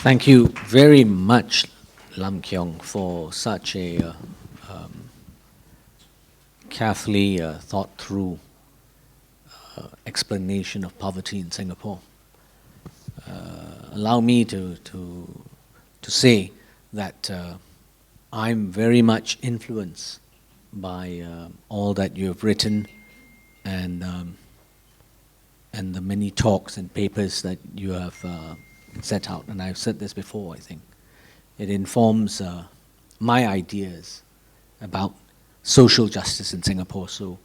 Thank you very much, Lam Keong, for such a carefully thought through explanation of poverty in Singapore. Allow me to say that I'm very much influenced by all that you have written and the many talks and papers that you have set out. And I've said this before, I think. It informs my ideas about social justice in Singapore. So,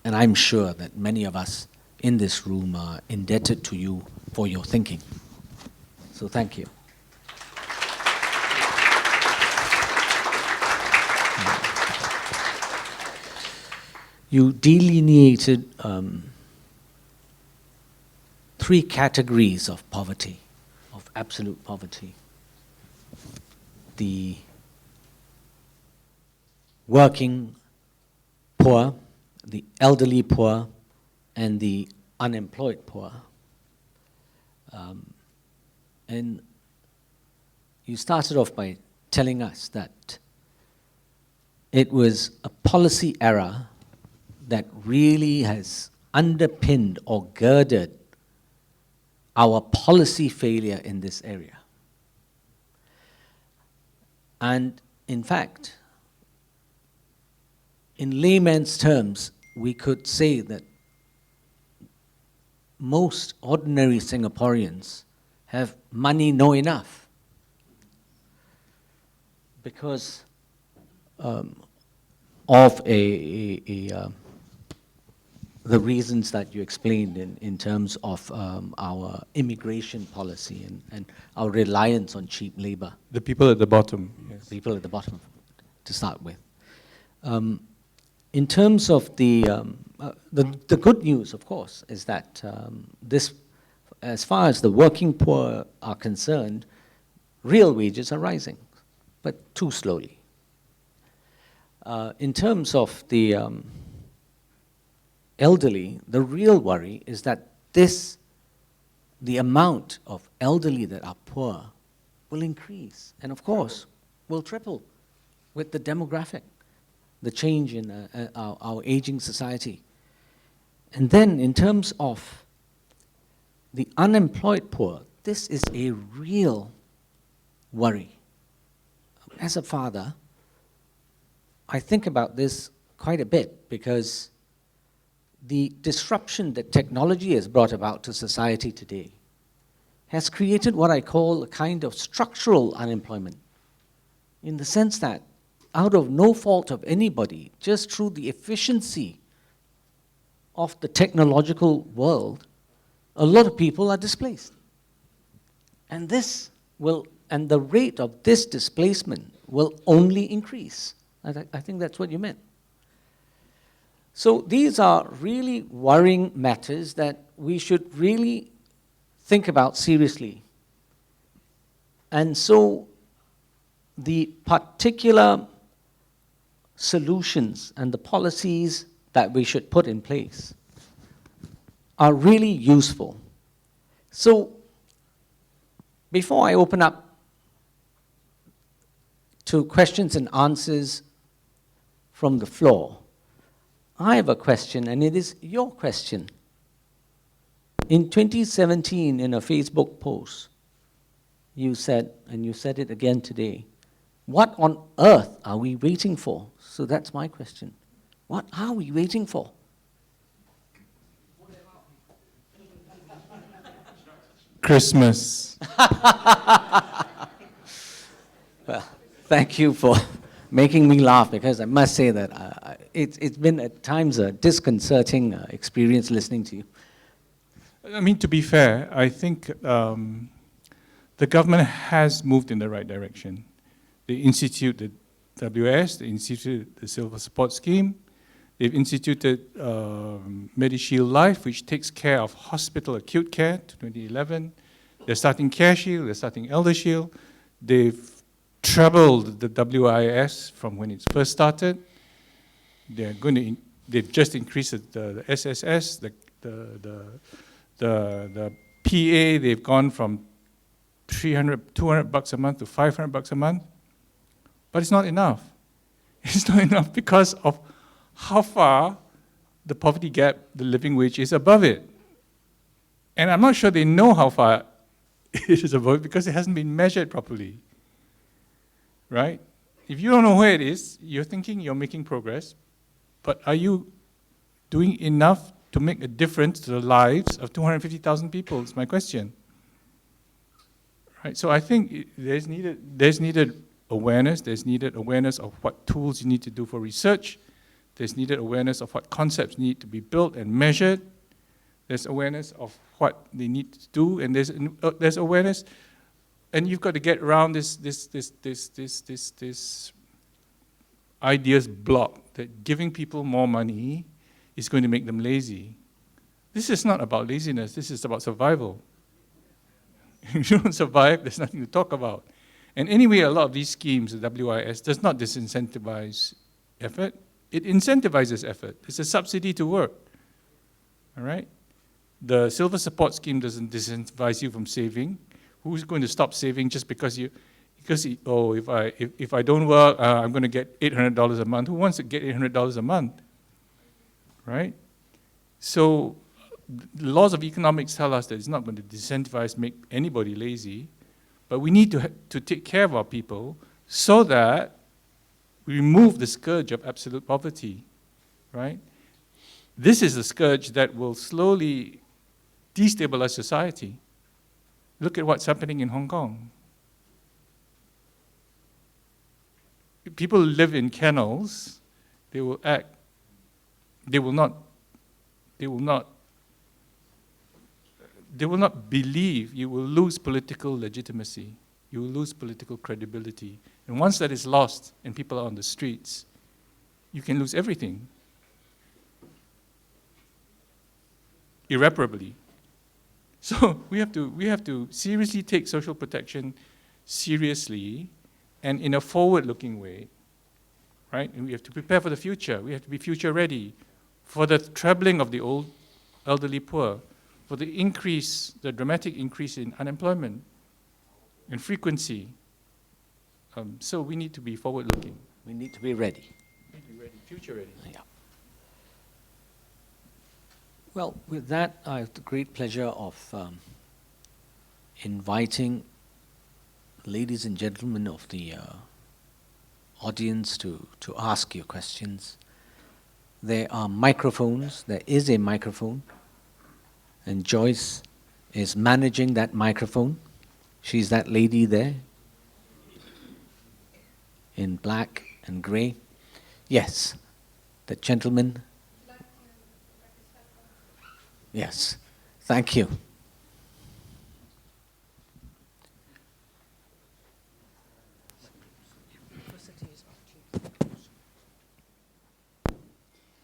and I'm sure that many of us in this room are indebted to you for your thinking. So thank you. You delineated 3 categories of poverty, of absolute poverty. The working poor, the elderly poor, and the unemployed poor. And you started off by telling us that it was a policy error that really has underpinned or girded our policy failure in this area. And in fact, in layman's terms, we could say that most ordinary Singaporeans have money no enough because of the reasons that you explained in terms of our immigration policy and our reliance on cheap labor. The people at the bottom. Yes. People at the bottom, to start with. In terms of the good news, of course, is that this, as far as the working poor are concerned, real wages are rising, but too slowly. In terms of the elderly, the real worry is that the amount of elderly that are poor will increase, and of course, will triple with the demographic, the change in our aging society. And then in terms of the unemployed poor, this is a real worry. As a father, I think about this quite a bit because the disruption that technology has brought about to society today has created what I call a kind of structural unemployment, in the sense that out of no fault of anybody, just through the efficiency of the technological world, a lot of people are displaced. And the rate of this displacement will only increase. I think that's what you meant. So these are really worrying matters that we should really think about seriously. And so the particular solutions and the policies that we should put in place are really useful. So before I open up to questions and answers from the floor, I have a question, and it is your question. In 2017, in a Facebook post, you said, and you said it again today, what on earth are we waiting for? So that's my question. What are we waiting for? Christmas. Well, thank you for making me laugh, because I must say that it's been at times a disconcerting experience listening to you. I mean, to be fair, I think the government has moved in the right direction. They instituted the WS, they instituted the Silver Support Scheme, they've instituted MediShield Life, which takes care of hospital acute care to 2011. They're starting CareShield, they're starting ElderShield. They've trebled the WIS from when it first started. They've just increased the SSS, the PA. They've gone from $300, $200 a month to $500 a month, but it's not enough. It's not enough because of how far the poverty gap, the living wage, is above it. And I'm not sure they know how far it is above it because it hasn't been measured properly, right? If you don't know where it is, you're thinking you're making progress, but are you doing enough to make a difference to the lives of 250,000 people? Is my question. Right? So I think there's needed awareness. There's needed awareness of what tools you need to do for research. There's needed awareness of what concepts need to be built and measured. There's awareness of what they need to do, and there's awareness, and you've got to get around this ideas block that giving people more money is going to make them lazy. This is not about laziness. This is about survival. If you don't survive, there's nothing to talk about. And anyway, a lot of these schemes, the WIS, does not disincentivize effort. It incentivizes effort. It's a subsidy to work. All right? The Silver Support Scheme doesn't disincentivize you from saving. Who's going to stop saving just because if I don't work, I'm going to get $800 a month? Who wants to get $800 a month? Right? So the laws of economics tell us that it's not going to disincentivize, make anybody lazy, but we need to take care of our people so that we remove the scourge of absolute poverty, right? This is a scourge that will slowly destabilize society. Look at what's happening in Hong Kong. People live in kennels, they will not believe. You will lose political legitimacy. You will lose political credibility. And once that is lost and people are on the streets, you can lose everything. Irreparably. So we have to seriously take social protection seriously and in a forward-looking way, right? And we have to prepare for the future. We have to be future ready for the trebling of the old elderly poor, for the dramatic increase in unemployment and frequency. So we need to be forward-looking. We need to be ready. We need to be ready, future ready. Yeah. Well, with that, I have the great pleasure of inviting ladies and gentlemen of the audience to ask your questions. There are microphones. There is a microphone. And Joyce is managing that microphone. She's that lady there in black and grey. Yes, the gentleman. Yes, thank you.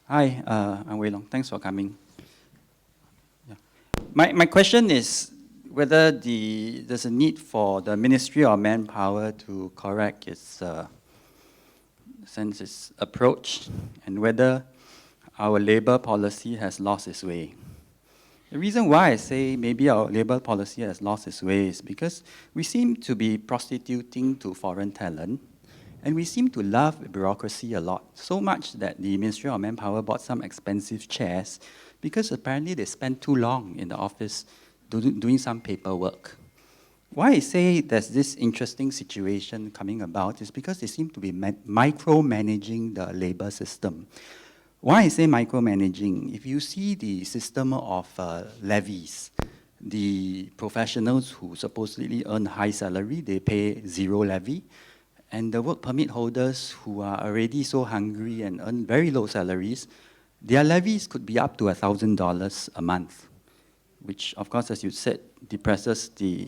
Hi, I'm Wei Long. Thanks for coming. Yeah. My question is whether there's a need for the Ministry of Manpower to correct its approach, and whether our labour policy has lost its way. The reason why I say maybe our labour policy has lost its way is because we seem to be prostituting to foreign talent, and we seem to love bureaucracy a lot, so much that the Ministry of Manpower bought some expensive chairs because apparently they spent too long in the office doing some paperwork. Why I say there's this interesting situation coming about is because they seem to be micromanaging the labour system. Why I say micromanaging? If you see the system of levies, the professionals who supposedly earn high salary, they pay zero levy. And the work permit holders who are already so hungry and earn very low salaries, their levies could be up to $1,000 a month, which, of course, as you said, depresses the,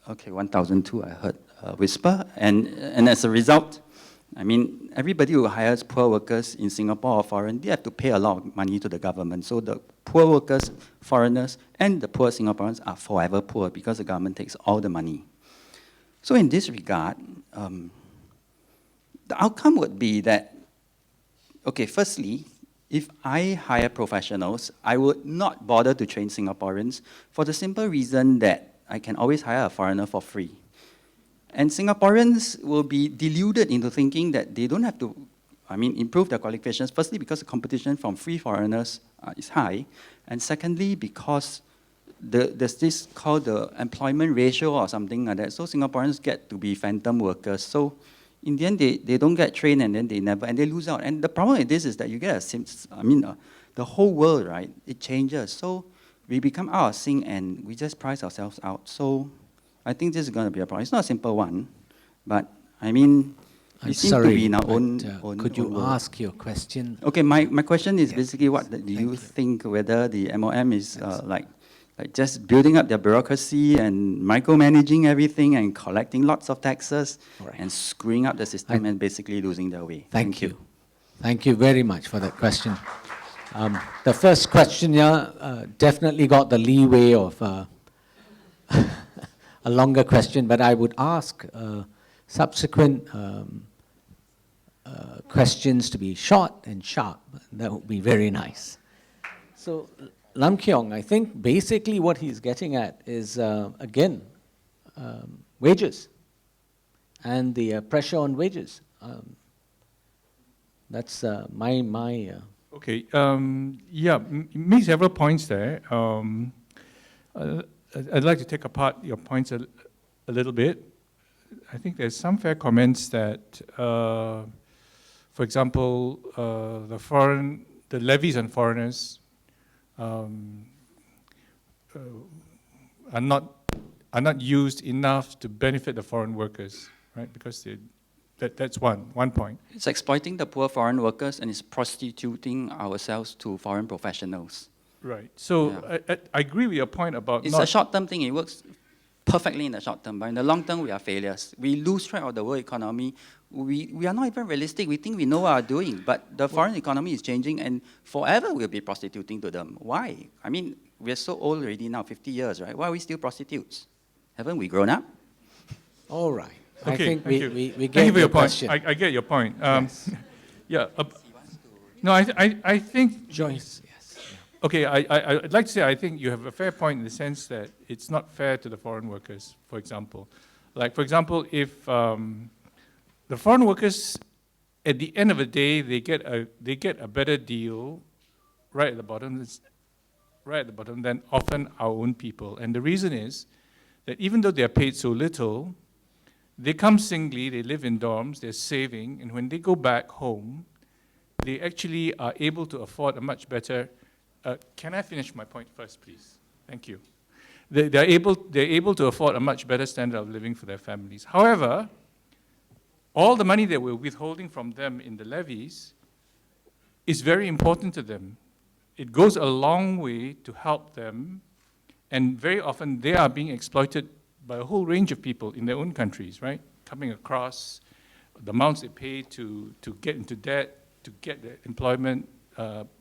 1,200 I heard whisper. And as a result, I mean, everybody who hires poor workers in Singapore or foreign, they have to pay a lot of money to the government. So the poor workers, foreigners, and the poor Singaporeans are forever poor because the government takes all the money. So in this regard, the outcome would be that, firstly, if I hire professionals, I would not bother to train Singaporeans for the simple reason that I can always hire a foreigner for free. And Singaporeans will be deluded into thinking that they don't have to, improve their qualifications. Firstly, because the competition from free foreigners is high. And secondly, because there's this called the employment ratio or something like that. So Singaporeans get to be phantom workers. So in the end, they don't get trained and then they lose out. And the problem with this is that you get the whole world, right? It changes. So we become out of sync and we just price ourselves out. So I think this is going to be a problem. It's not a simple one, but we seem to be in our own could you world. ask your question? Okay, my question is Yes. basically what do Thank you you. think whether the MOM is like just building up their bureaucracy and micromanaging everything and collecting lots of taxes Right. and screwing up the system and basically losing their way? Thank you. Thank you very much for that question. The first question definitely got the leeway of a longer question, but I would ask subsequent questions to be short and sharp. That would be very nice. So, Lam Keong, I think basically what he's getting at is, again, wages and the pressure on wages. That's my Okay, made several points there. I'd like to take apart your points a little bit. I think there's some fair comments that, for example, the levies on foreigners are not used enough to benefit the foreign workers, right? Because that's one point. It's exploiting the poor foreign workers and it's prostituting ourselves to foreign professionals. Right. So Yeah. I agree with your point about It's a short-term thing. It works perfectly in the short term, but in the long term, we are failures. We lose track of the world economy. We are not even realistic. We think we know what we're doing, but the foreign economy is changing, and forever we'll be prostituting to them. Why? We're so old already now, 50 years, right? Why are we still prostitutes? Haven't we grown up? All right. Okay, I think thank you. we Thank get you for your your point. question. I get your point. Yes. Yeah. No, I think. Joyce, yes. Yeah. Okay, I'd like to say I think you have a fair point in the sense that it's not fair to the foreign workers, for example. Like, for example, if the foreign workers, at the end of the day, they get a better deal right at the bottom than often our own people. And the reason is that even though they are paid so little, they come singly, they live in dorms, they're saving, and when they go back home, they actually are able to afford a much better. Can I finish my point first, please? Thank you. They're able to afford a much better standard of living for their families. However, all the money that we're withholding from them in the levies is very important to them. It goes a long way to help them, and very often they are being exploited by a whole range of people in their own countries, right? Coming across the amounts they pay to get into debt, to get the employment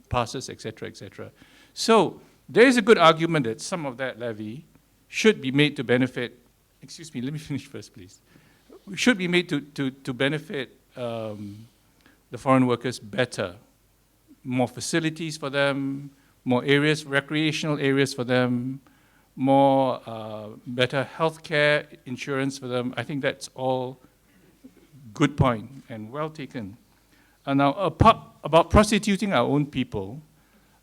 passes, et cetera. So there is a good argument that some of that levy should be made to benefit, excuse me, let me finish first, please. Should be made to benefit the foreign workers better. More facilities for them, more areas, recreational areas for them, more better healthcare insurance for them. I think that's all good point and well taken. And now about prostituting our own people,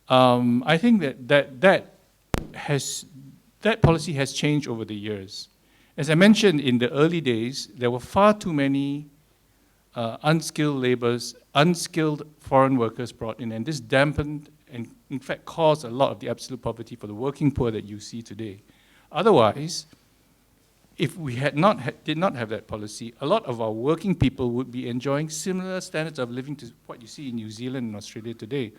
I think that policy has changed over the years. As I mentioned, in the early days, there were far too many unskilled foreign workers brought in, and this dampened and in fact caused a lot of the absolute poverty for the working poor that you see today. Otherwise, if we did not have that policy, a lot of our working people would be enjoying similar standards of living to what you see in New Zealand and Australia today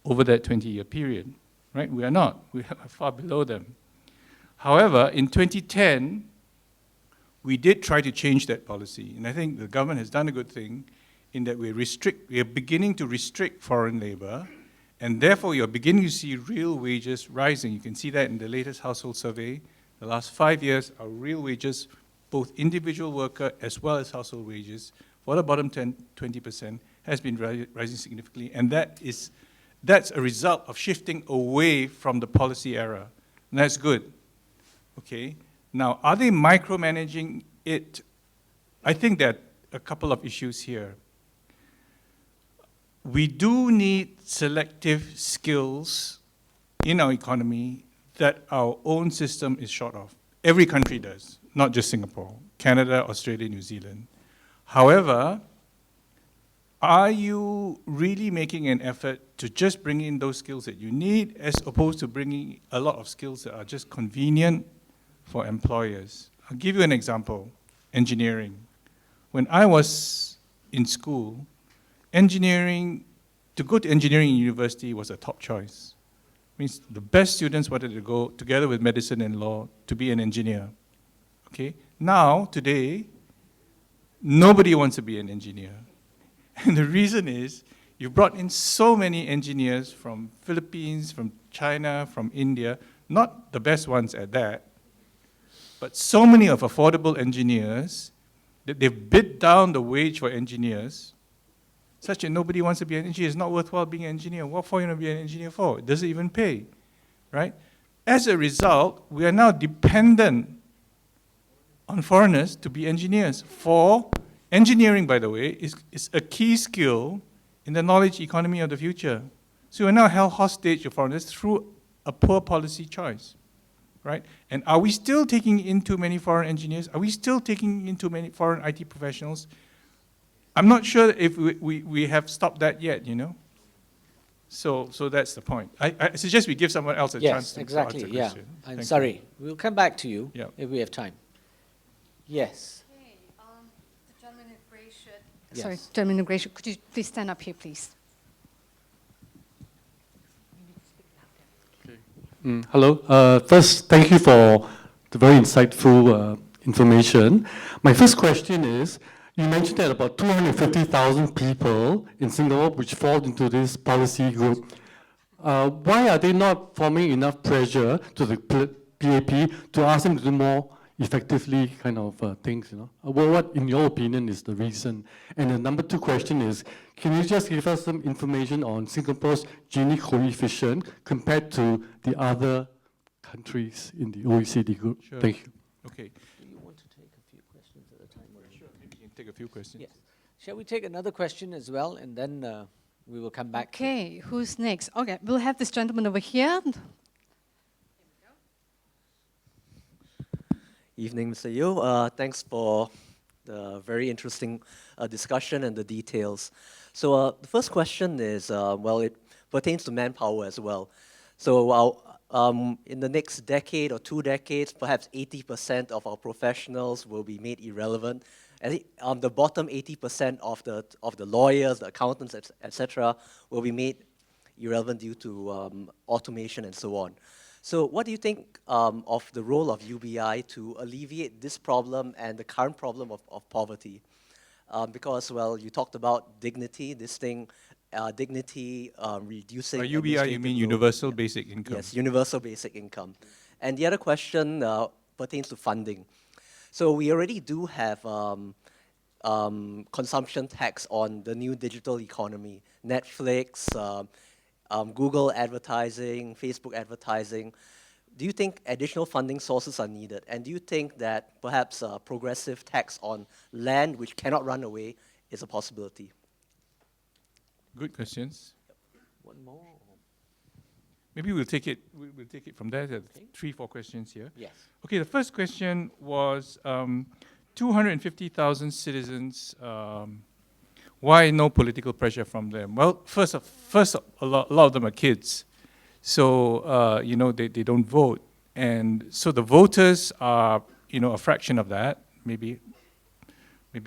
over that 20-year period, right? We are not. We are far below them. However, in 2010, we did try to change that policy, and I think the government has done a good thing in that we are beginning to restrict foreign labor, and therefore you're beginning to see real wages rising. You can see that in the latest household survey. The last 5 years, our real wages, both individual worker as well as household wages, for the bottom 20%, has been rising significantly, and that's a result of shifting away from the policy era, and that's good, okay? Now, are they micromanaging it? I think there are a couple of issues here. We do need selective skills in our economy that our own system is short of. Every country does, not just Singapore, Canada, Australia, New Zealand. However, are you really making an effort to just bring in those skills that you need as opposed to bringing a lot of skills that are just convenient for employers? I'll give you an example, engineering. When I was in school, to go to engineering university was a top choice. Means the best students wanted to go together with medicine and law to be an engineer. Okay? Now, today, nobody wants to be an engineer. And the reason is, you brought in so many engineers from Philippines, from China, from India, not the best ones at that, but so many of affordable engineers that they've bid down the wage for engineers, such that nobody wants to be an engineer. It's not worthwhile being an engineer. What for you want to be an engineer for? It doesn't even pay, right? As a result, we are now dependent on foreigners to be engineers. For engineering, by the way, is a key skill in the knowledge economy of the future. So we're now held hostage to foreigners through a poor policy choice, right? And are we still taking in too many foreign engineers? Are we still taking in too many foreign IT professionals? I'm not sure if we have stopped that yet, you know? So that's the point. I suggest we give someone else a chance to answer the question. Yeah. I'm Thank sorry. you. We'll come back to you Yeah. if we have time. Yes. Okay, the gentleman in gray shirt. Yes. Sorry, gentleman in gray shirt. Could you please stand up here, please? Hello. First, thank you for the very insightful information. My first question is, you mentioned that about 250,000 people in Singapore which fall into this policy group. Why are they not forming enough pressure to the PAP to ask them to do more effectively kind of things, you know? What, in your opinion, is the reason? And the number two question is, can you just give us some information on Singapore's Gini coefficient compared to the other countries in the OECD group? Sure. Thank you. Okay. Do you want to take a few questions at a time? Sure. Maybe you can take a few questions. Yes. Shall we take another question as well, and then we will come back to Okay, who's next? Okay, we'll have this gentleman over here. Evening, Mr. Yeoh. Thanks for the very interesting discussion and the details. So the first question is, well, it pertains to manpower as well. So in the next decade or 2 decades, perhaps 80% of our professionals will be made irrelevant. I think the bottom 80% of the lawyers, the accountants, etc., will be made irrelevant due to automation and so on. So what do you think of the role of UBI to alleviate this problem and the current problem of poverty? Because, well, you talked about dignity, this thing, reducing... By UBI, you mean Universal Basic Income? Yes, Universal Basic Income. And the other question pertains to funding. So we already do have consumption tax on the new digital economy. Netflix, Google advertising, Facebook advertising. Do you think additional funding sources are needed? And do you think that perhaps a progressive tax on land which cannot run away is a possibility? Good questions. one more. Maybe we'll take it from there. There are 3-4 questions here. Yes. Okay, the first question was 250,000 citizens. Why no political pressure from them? Well, first, a lot of them are kids. So, you know, they don't vote. And so the voters are, you know, a fraction of that, maybe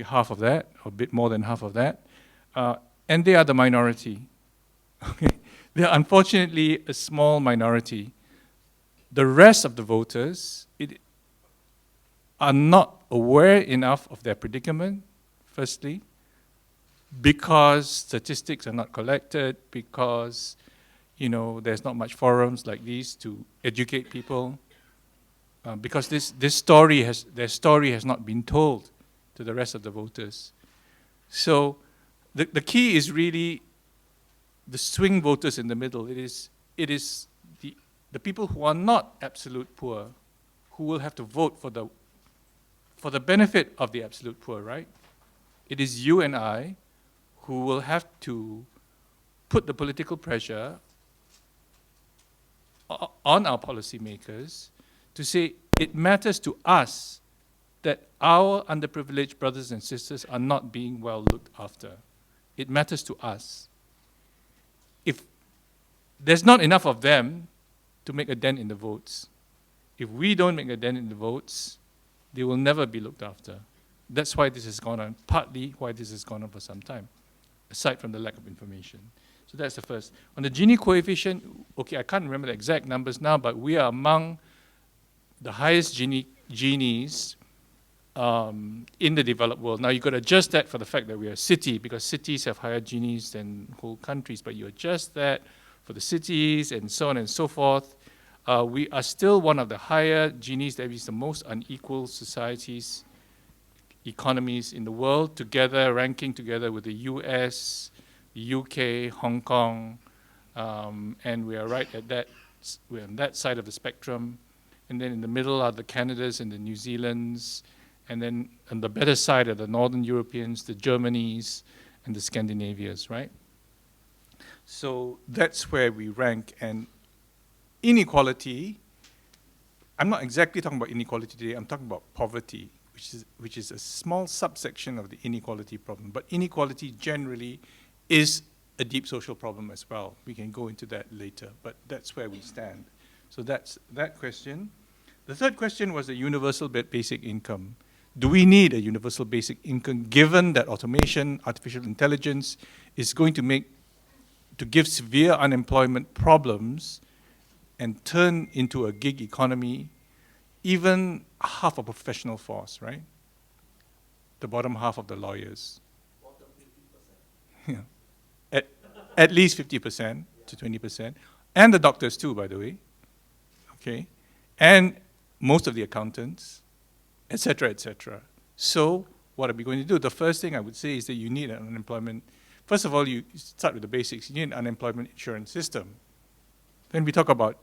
half of that, or a bit more than half of that. And they are the minority. Okay? They are unfortunately a small minority. The rest of the voters are not aware enough of their predicament, firstly, because statistics are not collected, because, you know, there's not much forums like these to educate people, because their story has not been told to the rest of the voters. So the key is really the swing voters in the middle. It is the people who are not absolute poor, who will have to vote for the benefit of the absolute poor, right? It is you and I who will have to put the political pressure on our policymakers to say it matters to us that our underprivileged brothers and sisters are not being well looked after. It matters to us. If there's not enough of them to make a dent in the votes, if we don't make a dent in the votes, they will never be looked after. That's why this has gone on, partly why this has gone on for some time, aside from the lack of information. So that's the first. On the Gini coefficient, okay, I can't remember the exact numbers now, but we are among the highest Ginis in the developed world. Now you've got to adjust that for the fact that we are a city, because cities have higher Ginis than whole countries, but you adjust that for the cities and so on and so forth. We are still one of the higher Ginis, that is the most unequal societies, economies in the world, together, ranking together with the US, the UK, Hong Kong, and we are right at that, we're on that side of the spectrum. And then in the middle are the Canadas and the New Zealands, and then on the better side are the Northern Europeans, the Germanys, and the Scandinavians, right? So that's where we rank. And inequality, I'm not exactly talking about inequality today, I'm talking about poverty, which is a small subsection of the inequality problem. But inequality generally is a deep social problem as well. We can go into that later, but that's where we stand. So that's that question. The third question was the universal basic income. Do we need a universal basic income given that automation, artificial intelligence is going to give severe unemployment problems and turn into a gig economy even half of a professional force, right? The bottom half of the lawyers. Yeah. At least 50% to 20%. And the doctors too, by the way. Okay? And most of the accountants, et cetera, et cetera. So what are we going to do? The first thing I would say is that you need an unemployment. First of all, you start with the basics. You need an unemployment insurance system. Then we talk about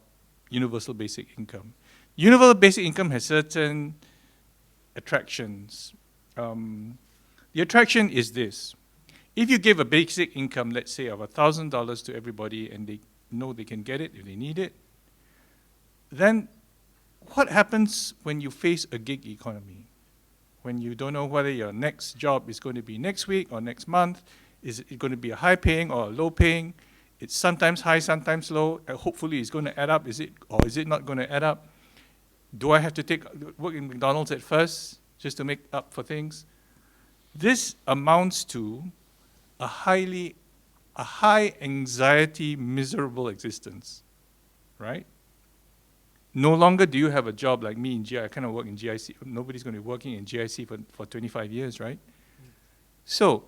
universal basic income. Universal basic income has certain attractions. The attraction is this. If you give a basic income, let's say of $1,000 to everybody, and they know they can get it if they need it, then what happens when you face a gig economy? When you don't know whether your next job is going to be next week or next month, is it going to be a high paying or a low paying? It's sometimes high, sometimes low. Hopefully it's going to add up, is it not going to add up? Do I have to work in McDonald's at first just to make up for things? This amounts to a high anxiety, miserable existence, right? No longer do you have a job like me in GIC. I kind of work in GIC. Nobody's going to be working in GIC for 25 years, right? So,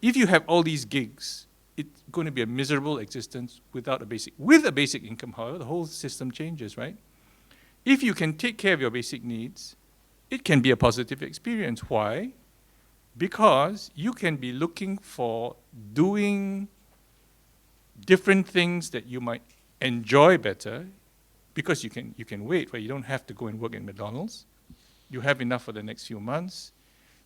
if you have all these gigs, it's going to be a miserable existence without a basic. With a basic income, however, the whole system changes, right? If you can take care of your basic needs, it can be a positive experience. Why? Because you can be looking for doing different things that you might enjoy better, because you can wait, where you don't have to go and work in McDonald's. You have enough for the next few months.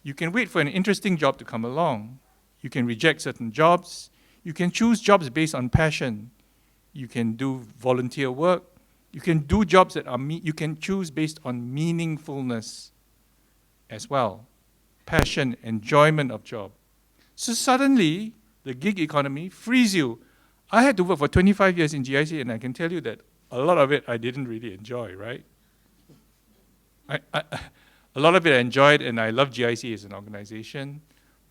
You can wait for an interesting job to come along. You can reject certain jobs. You can choose jobs based on passion. You can do volunteer work. You can do jobs that you can choose based on meaningfulness as well. Passion, enjoyment of job. So suddenly, the gig economy frees you. I had to work for 25 years in GIC, and I can tell you that a lot of it I didn't really enjoy, right? A lot of it I enjoyed, and I love GIC as an organization.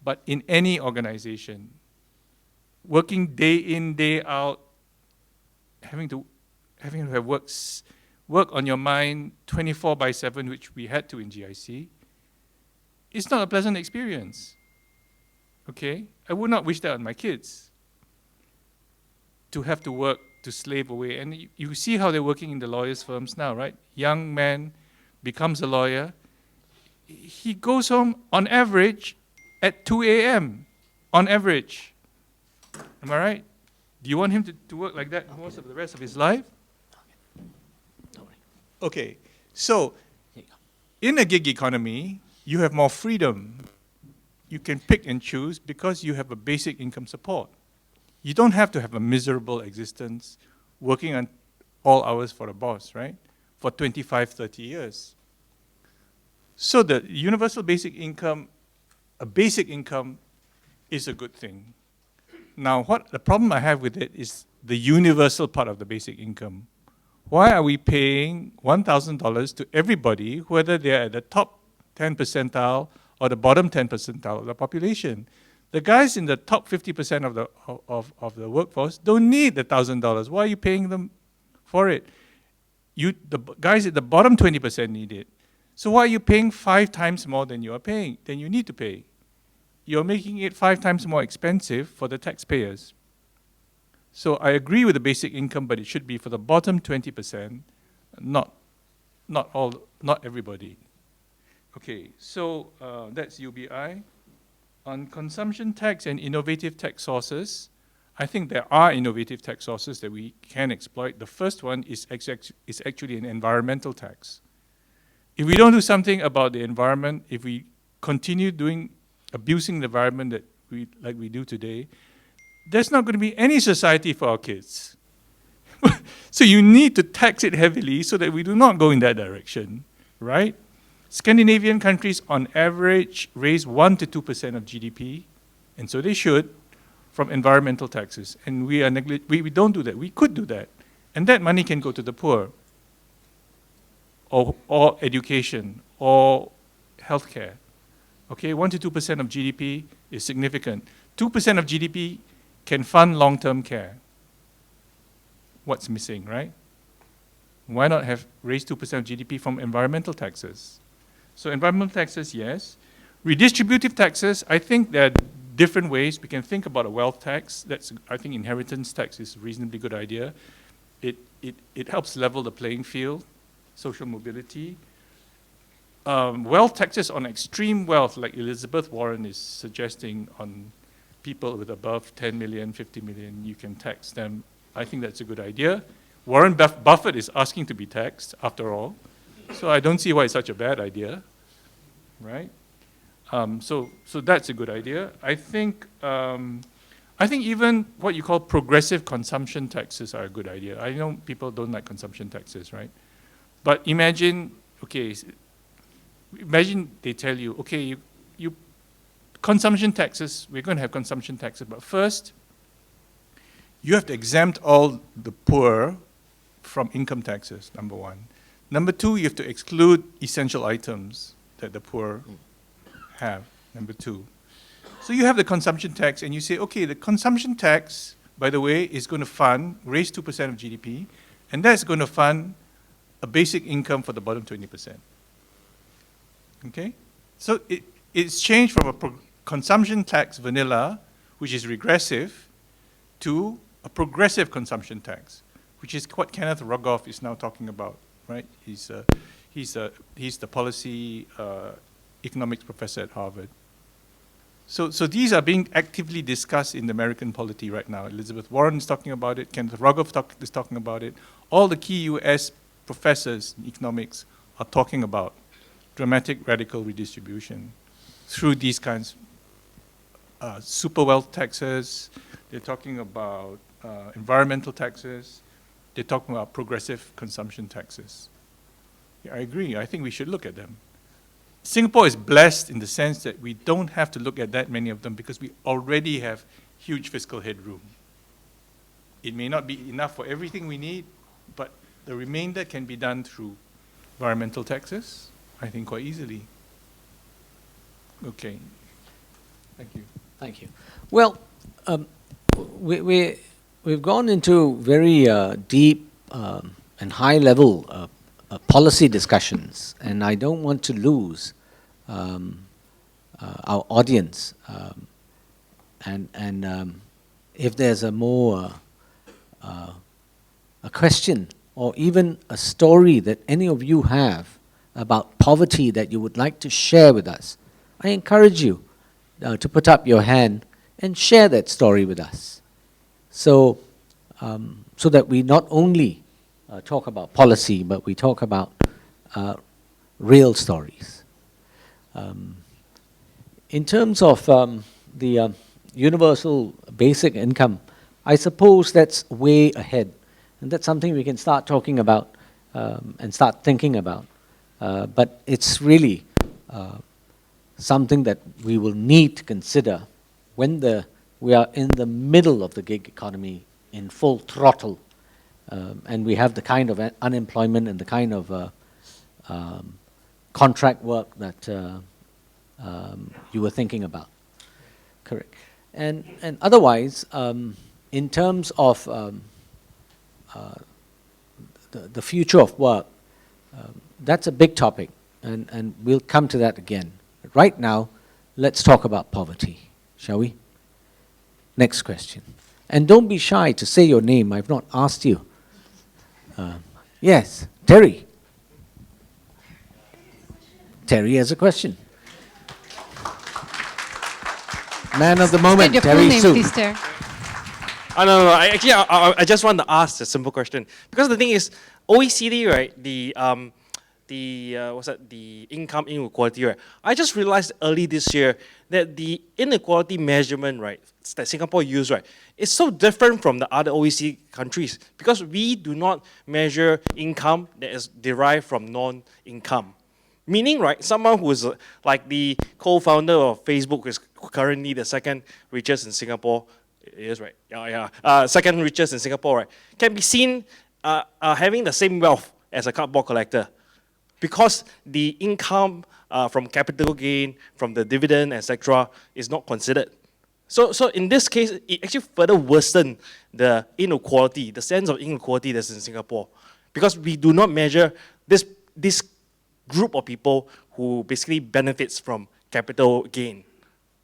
But in any organization, working day in, day out, having to have work on your mind 24/7, which we had to in GIC, it's not a pleasant experience. Okay? I would not wish that on my kids, to have to work, to slave away. And you see how they're working in the lawyers' firms now, right? Young man becomes a lawyer. He goes home, on average, at 2 a.m., on average. Am I right? Do you want him to work like that most of the rest of his life? Okay, so in a gig economy, you have more freedom. You can pick and choose because you have a basic income support. You don't have to have a miserable existence working on all hours for a boss, right? For 25, 30 years. So the universal basic income, a basic income is a good thing. Now, what the problem I have with it is the universal part of the basic income. Why are we paying $1,000 to everybody, whether they're at the top 10 percentile or the bottom 10 percentile of the population? The guys in the top 50% of the workforce don't need the $1,000. Why are you paying them for it? The guys at the bottom 20% need it. So why are you paying 5 times more than you are paying, than you need to pay? You're making it 5 times more expensive for the taxpayers. So I agree with the basic income, but it should be for the bottom 20%, not everybody. Okay, so that's UBI. On consumption tax and innovative tax sources, I think there are innovative tax sources that we can exploit. The first one is actually an environmental tax. If we don't do something about the environment, if we continue abusing the environment like we do today, there's not going to be any society for our kids. So you need to tax it heavily so that we do not go in that direction, right? Scandinavian countries on average raise 1 to 2% of GDP, and so they should, from environmental taxes. And we don't do that. We could do that. And that money can go to the poor, or education, or healthcare. Okay, 1 to 2% of GDP is significant. 2% of GDP can fund long-term care. What's missing, right? Why not have raised 2% of GDP from environmental taxes? So environmental taxes, yes. Redistributive taxes, I think there are different ways. We can think about a wealth tax. I think inheritance tax is a reasonably good idea. It helps level the playing field, social mobility. Wealth taxes on extreme wealth, like Elizabeth Warren is suggesting on people with above 10 million, 50 million, you can tax them. I think that's a good idea. Warren Buffett is asking to be taxed, after all. So I don't see why it's such a bad idea, right? So that's a good idea. I think even what you call progressive consumption taxes are a good idea. I know people don't like consumption taxes, right? But imagine they tell you, okay, you consumption taxes, we're going to have consumption taxes, but first, you have to exempt all the poor from income taxes, number one. Number two, you have to exclude essential items that the poor have, number two. So you have the consumption tax, and you say, okay, the consumption tax, by the way, is going to raise 2% of GDP, and that's going to fund a basic income for the bottom 20%. Okay? So it's changed from a consumption tax vanilla, which is regressive, to a progressive consumption tax, which is what Kenneth Rogoff is now talking about, right? He's the policy economics professor at Harvard. So these are being actively discussed in the American polity right now. Elizabeth Warren is talking about it. Kenneth Rogoff is talking about it. All the key U.S. professors in economics are talking about dramatic radical redistribution through these kinds of super wealth taxes. They're talking about environmental taxes. They're talking about progressive consumption taxes. Yeah, I agree. I think we should look at them. Singapore is blessed in the sense that we don't have to look at that many of them because we already have huge fiscal headroom. It may not be enough for everything we need, but the remainder can be done through environmental taxes, I think quite easily. Okay. Thank you. Thank you. Well, we've gone into very deep and high-level policy discussions, and I don't want to lose our audience. And if there's a question or even a story that any of you have about poverty that you would like to share with us, I encourage you to put up your hand and share that story with us. So that we not only talk about policy, but we talk about real stories. In terms of the universal basic income, I suppose that's way ahead. And that's something we can start talking about and start thinking about. But it's really something that we will need to consider when we are in the middle of the gig economy in full throttle, and we have the kind of unemployment and the kind of contract work that you were thinking about. Correct. And otherwise, in terms of the future of work, that's a big topic, and we'll come to that again. But right now, let's talk about poverty, shall we? Next question. And don't be shy to say your name, I've not asked you. Yes, Terry. Terry has a question. Man of the moment, State your full Terry name, Su. please, Terry. No. I just want to ask a simple question, because the thing is, OECD, right? The income inequality, right? I just realized early this year that the inequality measurement, right, that Singapore use, right, is so different from the other OECD countries, because we do not measure income that is derived from non-income. Meaning, right, someone who is like the co-founder of Facebook, who is currently the second richest in Singapore, it is right, second richest in Singapore, right, can be seen having the same wealth as a cardboard collector, because the income from capital gain, from the dividend, etc., is not considered. So in this case, it actually further worsened the inequality, the sense of inequality that's in Singapore, because we do not measure this group of people who basically benefits from capital gain.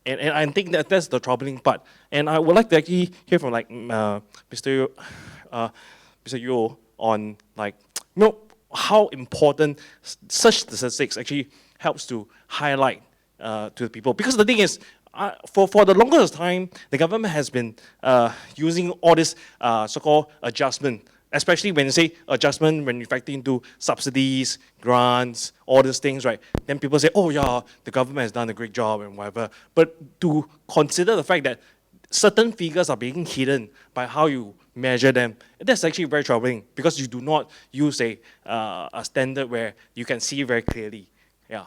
And I think that's the troubling part. And I would like to actually hear from Mr. Yeoh on how important such statistics actually helps to highlight to the people. Because the thing is, for the longest time, the government has been using all this so-called adjustment, especially when you say adjustment when you factor into subsidies, grants, all these things, right? Then people say, oh yeah, the government has done a great job and whatever. But to consider the fact that certain figures are being hidden by how you measure them, that's actually very troubling, because you do not use a standard where you can see very clearly. Yeah.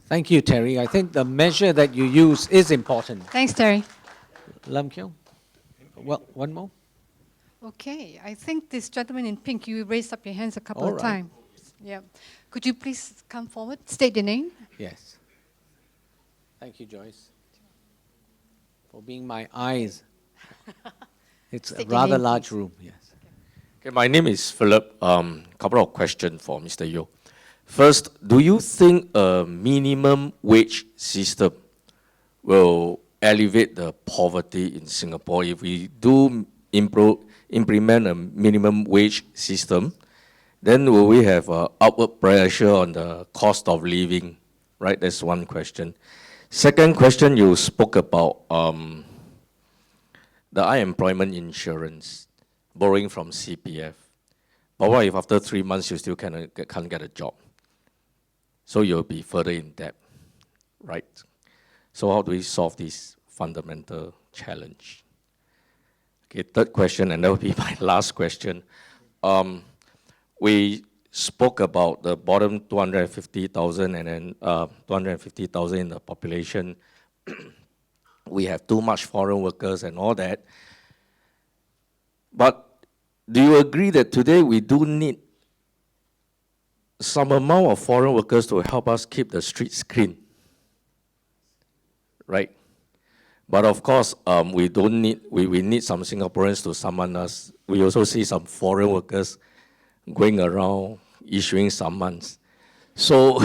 Thank you, Terry. I think the measure that you use is important. Thanks, Terry. Lam Keong? Well, one more? Okay, I think this gentleman in pink, you raised up your hands a couple All of right. times. Yeah. Could you please come forward, state your name? Yes. Thank you, Joyce, for being my eyes. It's a State your rather name, large please. room, yes. Okay, my name is Philip. Couple of questions for Mr. Yeoh. First, do you think a minimum wage system will alleviate the poverty in Singapore? If we do implement a minimum wage system, then will we have upward pressure on the cost of living? Right, that's one question. Second question, you spoke about the unemployment insurance, borrowing from CPF. But what if after 3 months you still can't get a job? So you'll be further in debt, right? So how do we solve this fundamental challenge? Okay, third question, and that will be my last question. We spoke about the bottom 250,000 and then 250,000 in the population. We have too much foreign workers and all that. But do you agree that today we do need some amount of foreign workers to help us keep the streets clean? Right? But of course, we need some Singaporeans to summon us. We also see some foreign workers going around issuing summons. So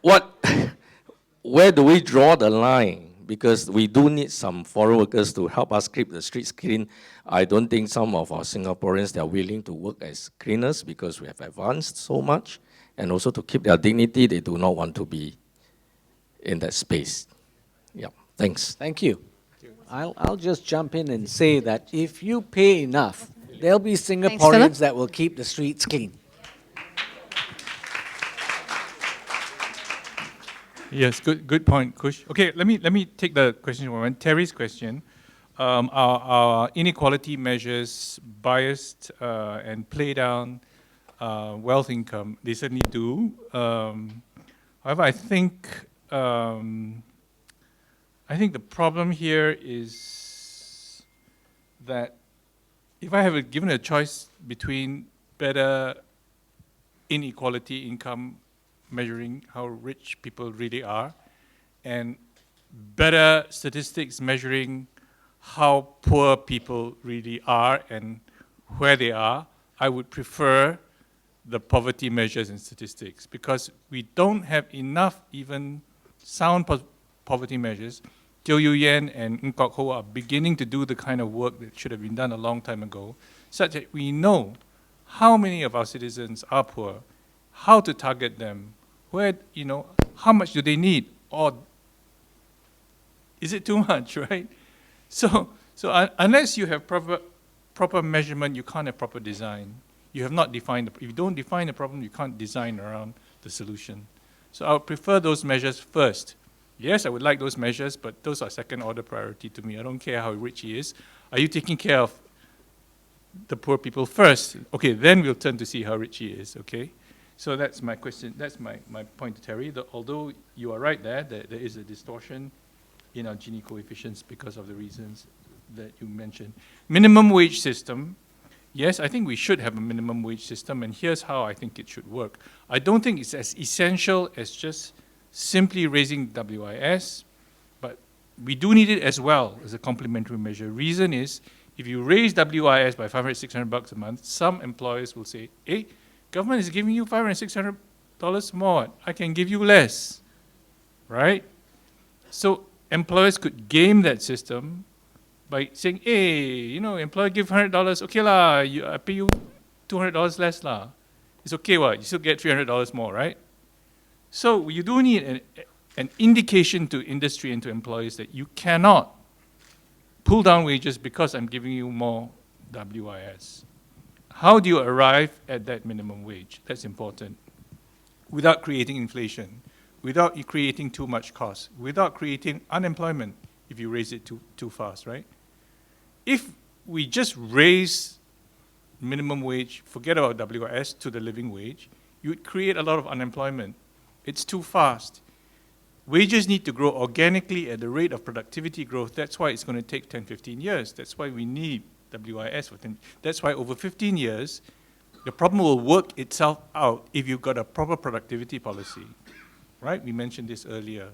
where do we draw the line? Because we do need some foreign workers to help us keep the streets clean. I don't think some of our Singaporeans, they are willing to work as cleaners because we have advanced so much. And also to keep their dignity, they do not want to be in that space. Yeah, thanks. Thank you. I'll just jump in and say that if you pay enough, There'll be Philip. Singaporeans that will keep the streets clean. Yes, good point, Kush. Okay, let me take the question one. Terry's question. Our inequality measures biased and play down wealth income? They certainly do. However, I think the problem here is that if I have given a choice between better inequality income measuring how rich people really are, and better statistics measuring how poor people really are and where they are, I would prefer the poverty measures and statistics, because we don't have enough even sound poverty measures. Teo Yu Yen and Ng Kok Ho are beginning to do the kind of work that should have been done a long time ago, such that we know how many of our citizens are poor, how to target them, where, how much do they need, or is it too much, right? So unless you have proper measurement, you can't have proper design. You have not defined, if you don't define the problem, you can't design around the solution. So I would prefer those measures first. Yes, I would like those measures, but those are second order priority to me. I don't care how rich he is. Are you taking care of the poor people first? Okay, then we'll turn to see how rich he is, okay? So that's my question, that's my point to Terry. Although you are right there is a distortion in our Gini coefficients because of the reasons that you mentioned. Minimum wage system, yes, I think we should have a minimum wage system, and here's how I think it should work. I don't think it's as essential as just simply raising WIS, but we do need it as well as a complementary measure. Reason is, if you raise WIS by 500, 600 bucks a month, some employers will say, hey, government is giving you $500, $600 more, I can give you less, right? So employers could game that system by saying, hey, employer give $100, okay lah, I pay you $200 less lah. It's okay, what? You still get $300 more, right? So you do need an indication to industry and to employers that you cannot pull down wages because I'm giving you more WIS. How do you arrive at that minimum wage? That's important. Without creating inflation, without creating too much cost, without creating unemployment if you raise it too fast, right? If we just raise minimum wage, forget about WIS, to the living wage, you would create a lot of unemployment. It's too fast. Wages need to grow organically at the rate of productivity growth. That's why it's going to take 10, 15 years. That's why we need WIS for 10. That's why over 15 years, the problem will work itself out if you've got a proper productivity policy, right? We mentioned this earlier.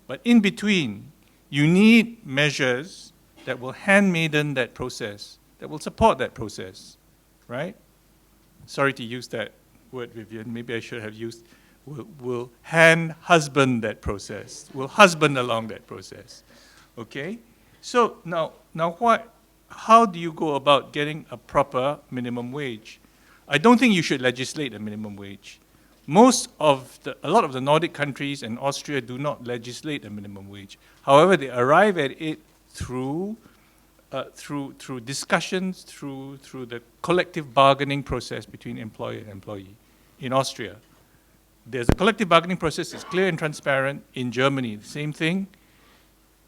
But in between, you need measures that will handmaiden that process, that will support that process, right? Sorry to use that word, Vivian. Maybe I should have used will hand husband that process, will husband along that process, okay? So now how do you go about getting a proper minimum wage? I don't think you should legislate a minimum wage. A lot of the Nordic countries and Austria do not legislate a minimum wage. However, they arrive at it through discussions, through the collective bargaining process between employer and employee. In Austria, there's a collective bargaining process. It's clear and transparent. In Germany, the same thing.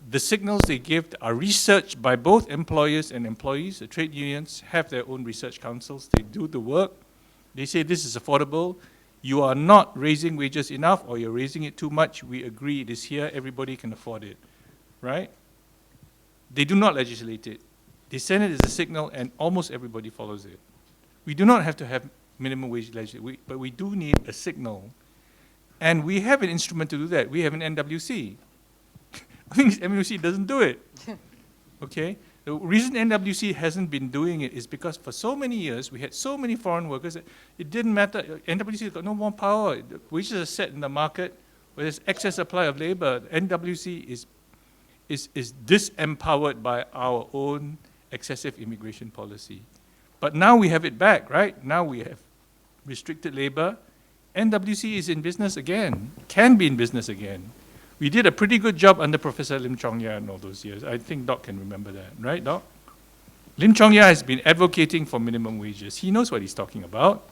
The signals they give are researched by both employers and employees. The trade unions have their own research councils. They do the work. They say this is affordable. You are not raising wages enough, or you're raising it too much. We agree it is here. Everybody can afford it, right? They do not legislate it. They send it as a signal, and almost everybody follows it. We do not have to have minimum wage legislation, but we do need a signal. And we have an instrument to do that. We have an NWC. I think NWC doesn't do it, okay? The reason NWC hasn't been doing it is because for so many years, we had so many foreign workers, that it didn't matter. NWC has got no more power. The wages are set in the market where there's excess supply of labor. NWC is disempowered by our own excessive immigration policy. But now we have it back, right? Now we have restricted labor. NWC is in business again, can be in business again. We did a pretty good job under Professor Lim Chong Ya in all those years. I think Doc can remember that, right, Doc? Lim Chong-ya has been advocating for minimum wages. He knows what he's talking about.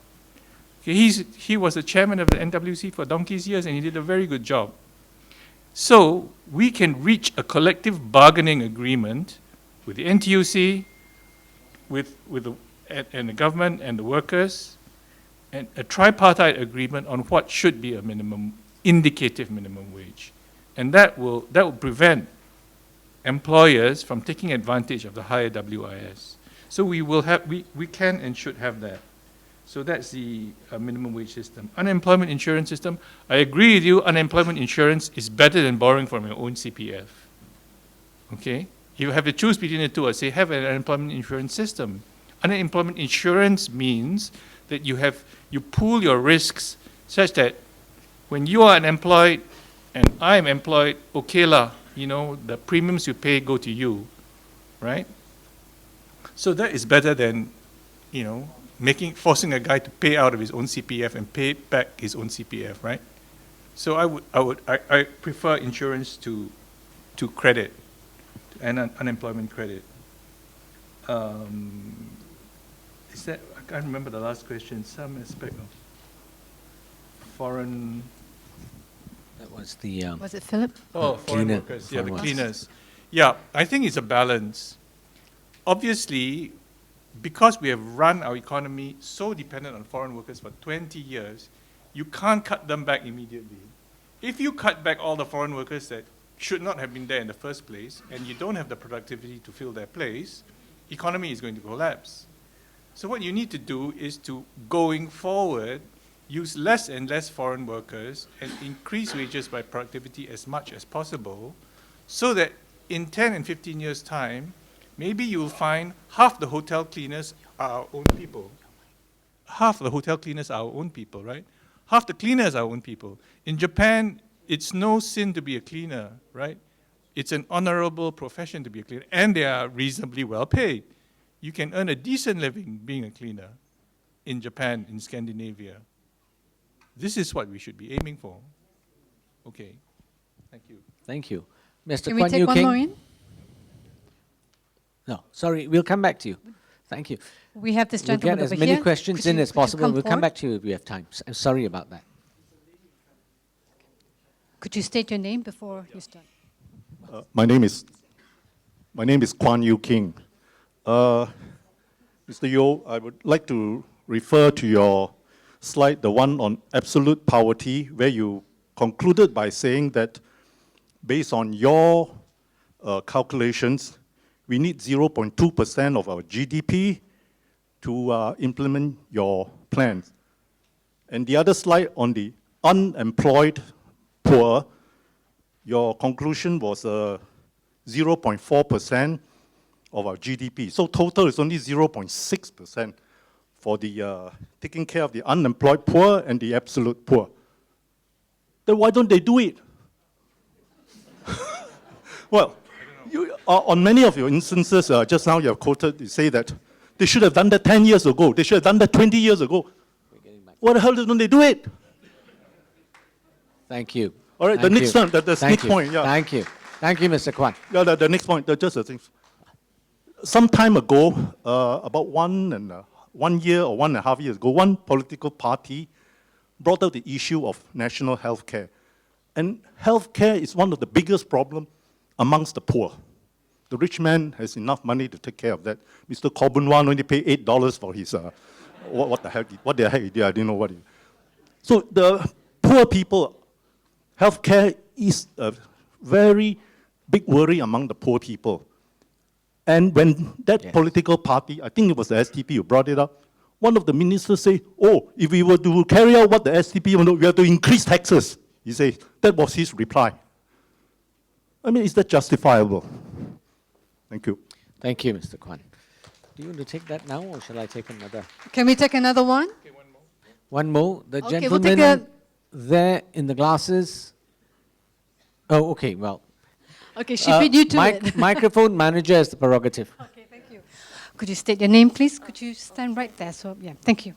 Okay, he was the chairman of the NWC for donkey's years, and he did a very good job. So we can reach a collective bargaining agreement with the NTUC, with the government and the workers, and a tripartite agreement on what should be a indicative minimum wage. And that will prevent employers from taking advantage of the higher WIS. So we can and should have that. So that's the minimum wage system. Unemployment insurance system, I agree with you, unemployment insurance is better than borrowing from your own CPF. Okay? You have to choose between the two. I say have an unemployment insurance system. Unemployment insurance means that you pool your risks such that when you are unemployed and I am employed, okay lah, the premiums you pay go to you, right? So that is better than, forcing a guy to pay out of his own CPF and pay back his own CPF, right? So I prefer insurance to credit, and unemployment credit. Is that, I can't remember the last question, some aspect of foreign. That was the Was it Philip? Oh, foreign Cleaner. workers, yeah, the Foreign cleaners. Yeah, I think it's a balance. Obviously, because we have run our economy so dependent on foreign workers for 20 years, you can't cut them back immediately. If you cut back all the foreign workers that should not have been there in the first place, and you don't have the productivity to fill their place, economy is going to collapse. So what you need to do is to, going forward, use less and less foreign workers and increase wages by productivity as much as possible, so that in 10 and 15 years' time, maybe you'll find half the hotel cleaners are our own people. Half the hotel cleaners are our own people, right? Half the cleaners are our own people. In Japan, it's no sin to be a cleaner, right? It's an honorable profession to be a cleaner, and they are reasonably well paid. You can earn a decent living being a cleaner in Japan, in Scandinavia. This is what we should be aiming for. Okay, thank you. Thank you. Mr. Can we Kwan take Yew one King? more in? No, sorry, we'll come back to you. Thank you. We have this We'll gentleman get as over many here. questions Could in you- as could you possible. We'll come forward? back to you if we have time. I'm sorry about that. Could you state your name before you start? My name is Kwan Yew King. Mr. Yeoh, I would like to refer to your slide, the one on absolute poverty, where you concluded by saying that based on your calculations, we need 0.2% of our GDP to implement your plans. And the other slide on the unemployed poor, your conclusion was 0.4% of our GDP. So total is only 0.6% for the taking care of the unemployed poor and the absolute poor. Then why don't they do it? Well, on many of your instances, just now you have quoted, you say that they should have done that 10 years ago, they should have done that 20 years ago. Why the hell don't they do it? Thank you. All right, Thank the next you. one, the Thank next you. point, yeah. Thank you. Thank you, Mr. Kwan. Yeah, the next point, just a thing. Some time ago, about 1 year or 1.5 years ago, one political party brought out the issue of national health care. And health care is one of the biggest problems amongst the poor. The rich man has enough money to take care of that. Mr. Corbyn only paid $8 for his, what the heck he did, I didn't know what he. So the poor people, health care is a very big worry among the poor people. And when that political party, I think it was the SDP who brought it up, one of the ministers said, oh, if we were to carry out what the SDP want, we have to increase taxes. He said, that was his reply. I mean, is that justifiable? Thank you. Thank you, Mr. Kwan. Do you want to take that now, or shall I take another? Can we take another one? One more. The Okay, we'll gentleman take there in the glasses. Oh, okay, well. Okay, she beat you to it. Microphone manager has the prerogative. Okay, thank you. Could you state your name, please? Could you stand right there? So, yeah, thank you.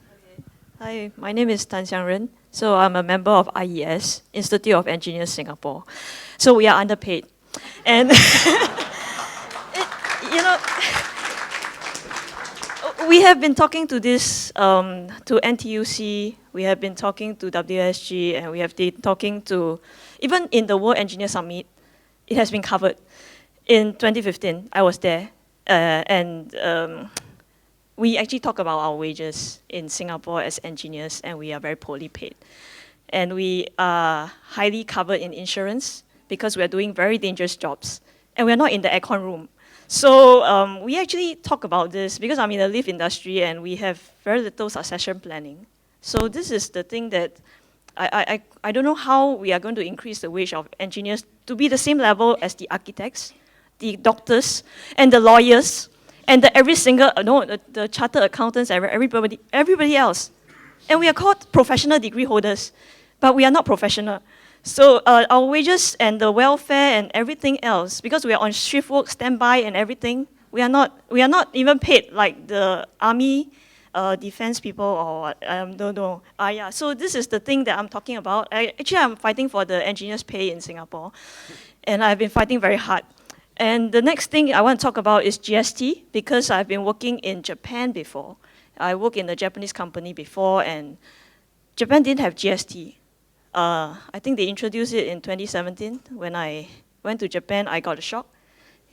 Hi, my name is Tan Xiang Ren. So I'm a member of IES, Institute of Engineers Singapore. So we are underpaid. And, we have been talking to this, to NTUC, we have been talking to WSG, and we have been talking to, even in the World Engineer Summit, it has been covered. In 2015, I was there, and we actually talk about our wages in Singapore as engineers, and we are very poorly paid. And we are highly covered in insurance because we are doing very dangerous jobs, and we are not in the aircon room. So we actually talk about this because I'm in the lift industry, and we have very little succession planning. So this is the thing that I don't know how we are going to increase the wage of engineers to be the same level as the architects, the doctors, and the lawyers, and the chartered accountants, everybody else. And we are called professional degree holders, but we are not professional. So our wages and the welfare and everything else, because we are on shift work, standby and everything, we are not even paid like the army, defense people or what, don't know. Yeah, so this is the thing that I'm talking about. I'm fighting for the engineers' pay in Singapore, and I've been fighting very hard. And the next thing I want to talk about is GST, because I've been working in Japan before. I worked in a Japanese company before, and Japan didn't have GST. I think they introduced it in 2017. When I went to Japan, I got a shock.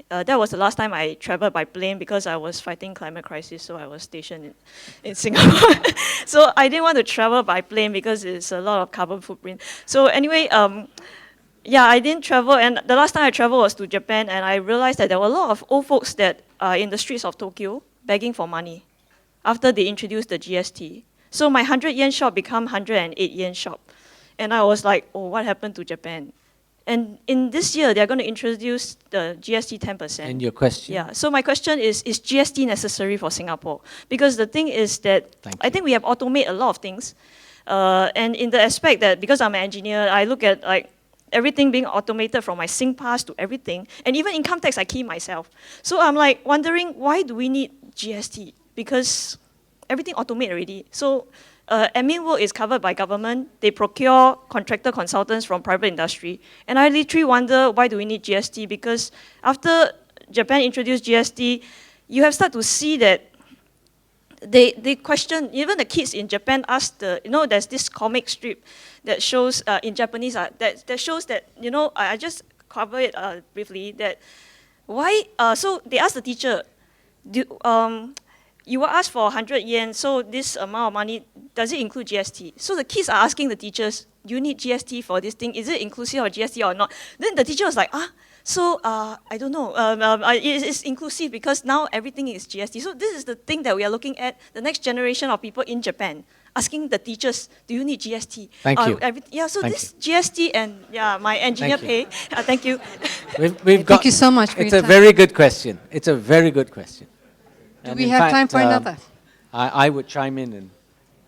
That was the last time I traveled by plane because I was fighting climate crisis, so I was stationed in Singapore. So I didn't want to travel by plane because it's a lot of carbon footprint. So anyway, yeah, I didn't travel, and the last time I traveled was to Japan, and I realized that there were a lot of old folks that are in the streets of Tokyo begging for money after they introduced the GST. So my 100 yen shop became 108 yen shop. And I was like, oh, what happened to Japan? And in this year, they're going to introduce the GST 10%. And your question? Yeah, so my question is GST necessary for Singapore? Because the thing is that I think we have automated a lot of things. And in the aspect that, because I'm an engineer, I look at like everything being automated from my SingPass to everything. And even income tax, I key myself. So I'm like wondering, why do we need GST? Because everything automated already. So admin work is covered by government. They procure contractor consultants from private industry. And I literally wonder, why do we need GST? Because after Japan introduced GST, you have started to see that they question, even the kids in Japan ask there's this comic strip that shows, in Japanese, that shows that, I just cover it briefly, that why, so they ask the teacher, you were asked for 100 yen, so this amount of money, does it include GST? So the kids are asking the teachers, do you need GST for this thing? Is it inclusive of GST or not? Then the teacher was like, I don't know. It's inclusive because now everything is GST. So this is the thing that we are looking at, the next generation of people in Japan, asking the teachers, do you need GST? Thank you. GST and my engineer pay. Thank you. Thank you so much for It's your a time. very good question. It's a very good question. Do And we in have fact, time for another? I would chime in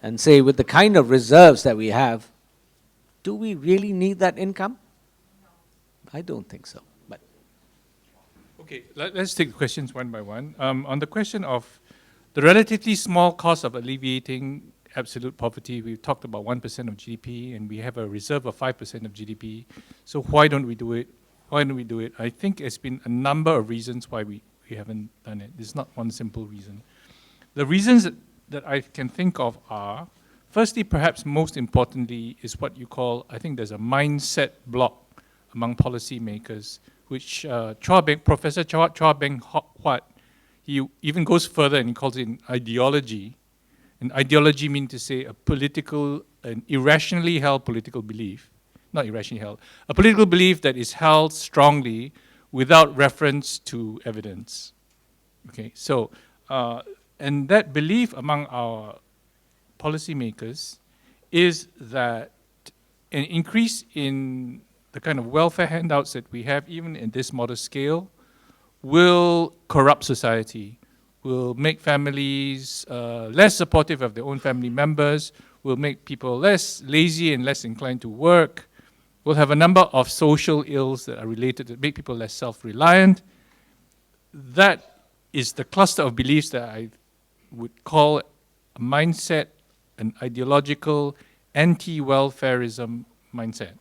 and say, with the kind of reserves that we have, do we really need that income? I don't think so. But Okay, let's take the questions one by one. On the question of the relatively small cost of alleviating absolute poverty, we've talked about 1% of GDP, and we have a reserve of 5% of GDP. So why don't we do it? Why don't we do it? I think it's been a number of reasons why we haven't done it. There's not one simple reason. The reasons that I can think of are, firstly, perhaps most importantly, is what you call, I think there's a mindset block among policymakers, which Professor Chua Beng Huat, he even goes further and he calls it an ideology. And ideology means to say an irrationally held political belief, not irrationally held, a political belief that is held strongly without reference to evidence. Okay, so, and that belief among our policymakers is that an increase in the kind of welfare handouts that we have, even in this modest scale, will corrupt society, will make families less supportive of their own family members, will make people less lazy and less inclined to work, will have a number of social ills that are related to make people less self-reliant. That is the cluster of beliefs that I would call a mindset, an ideological anti-welfarism mindset.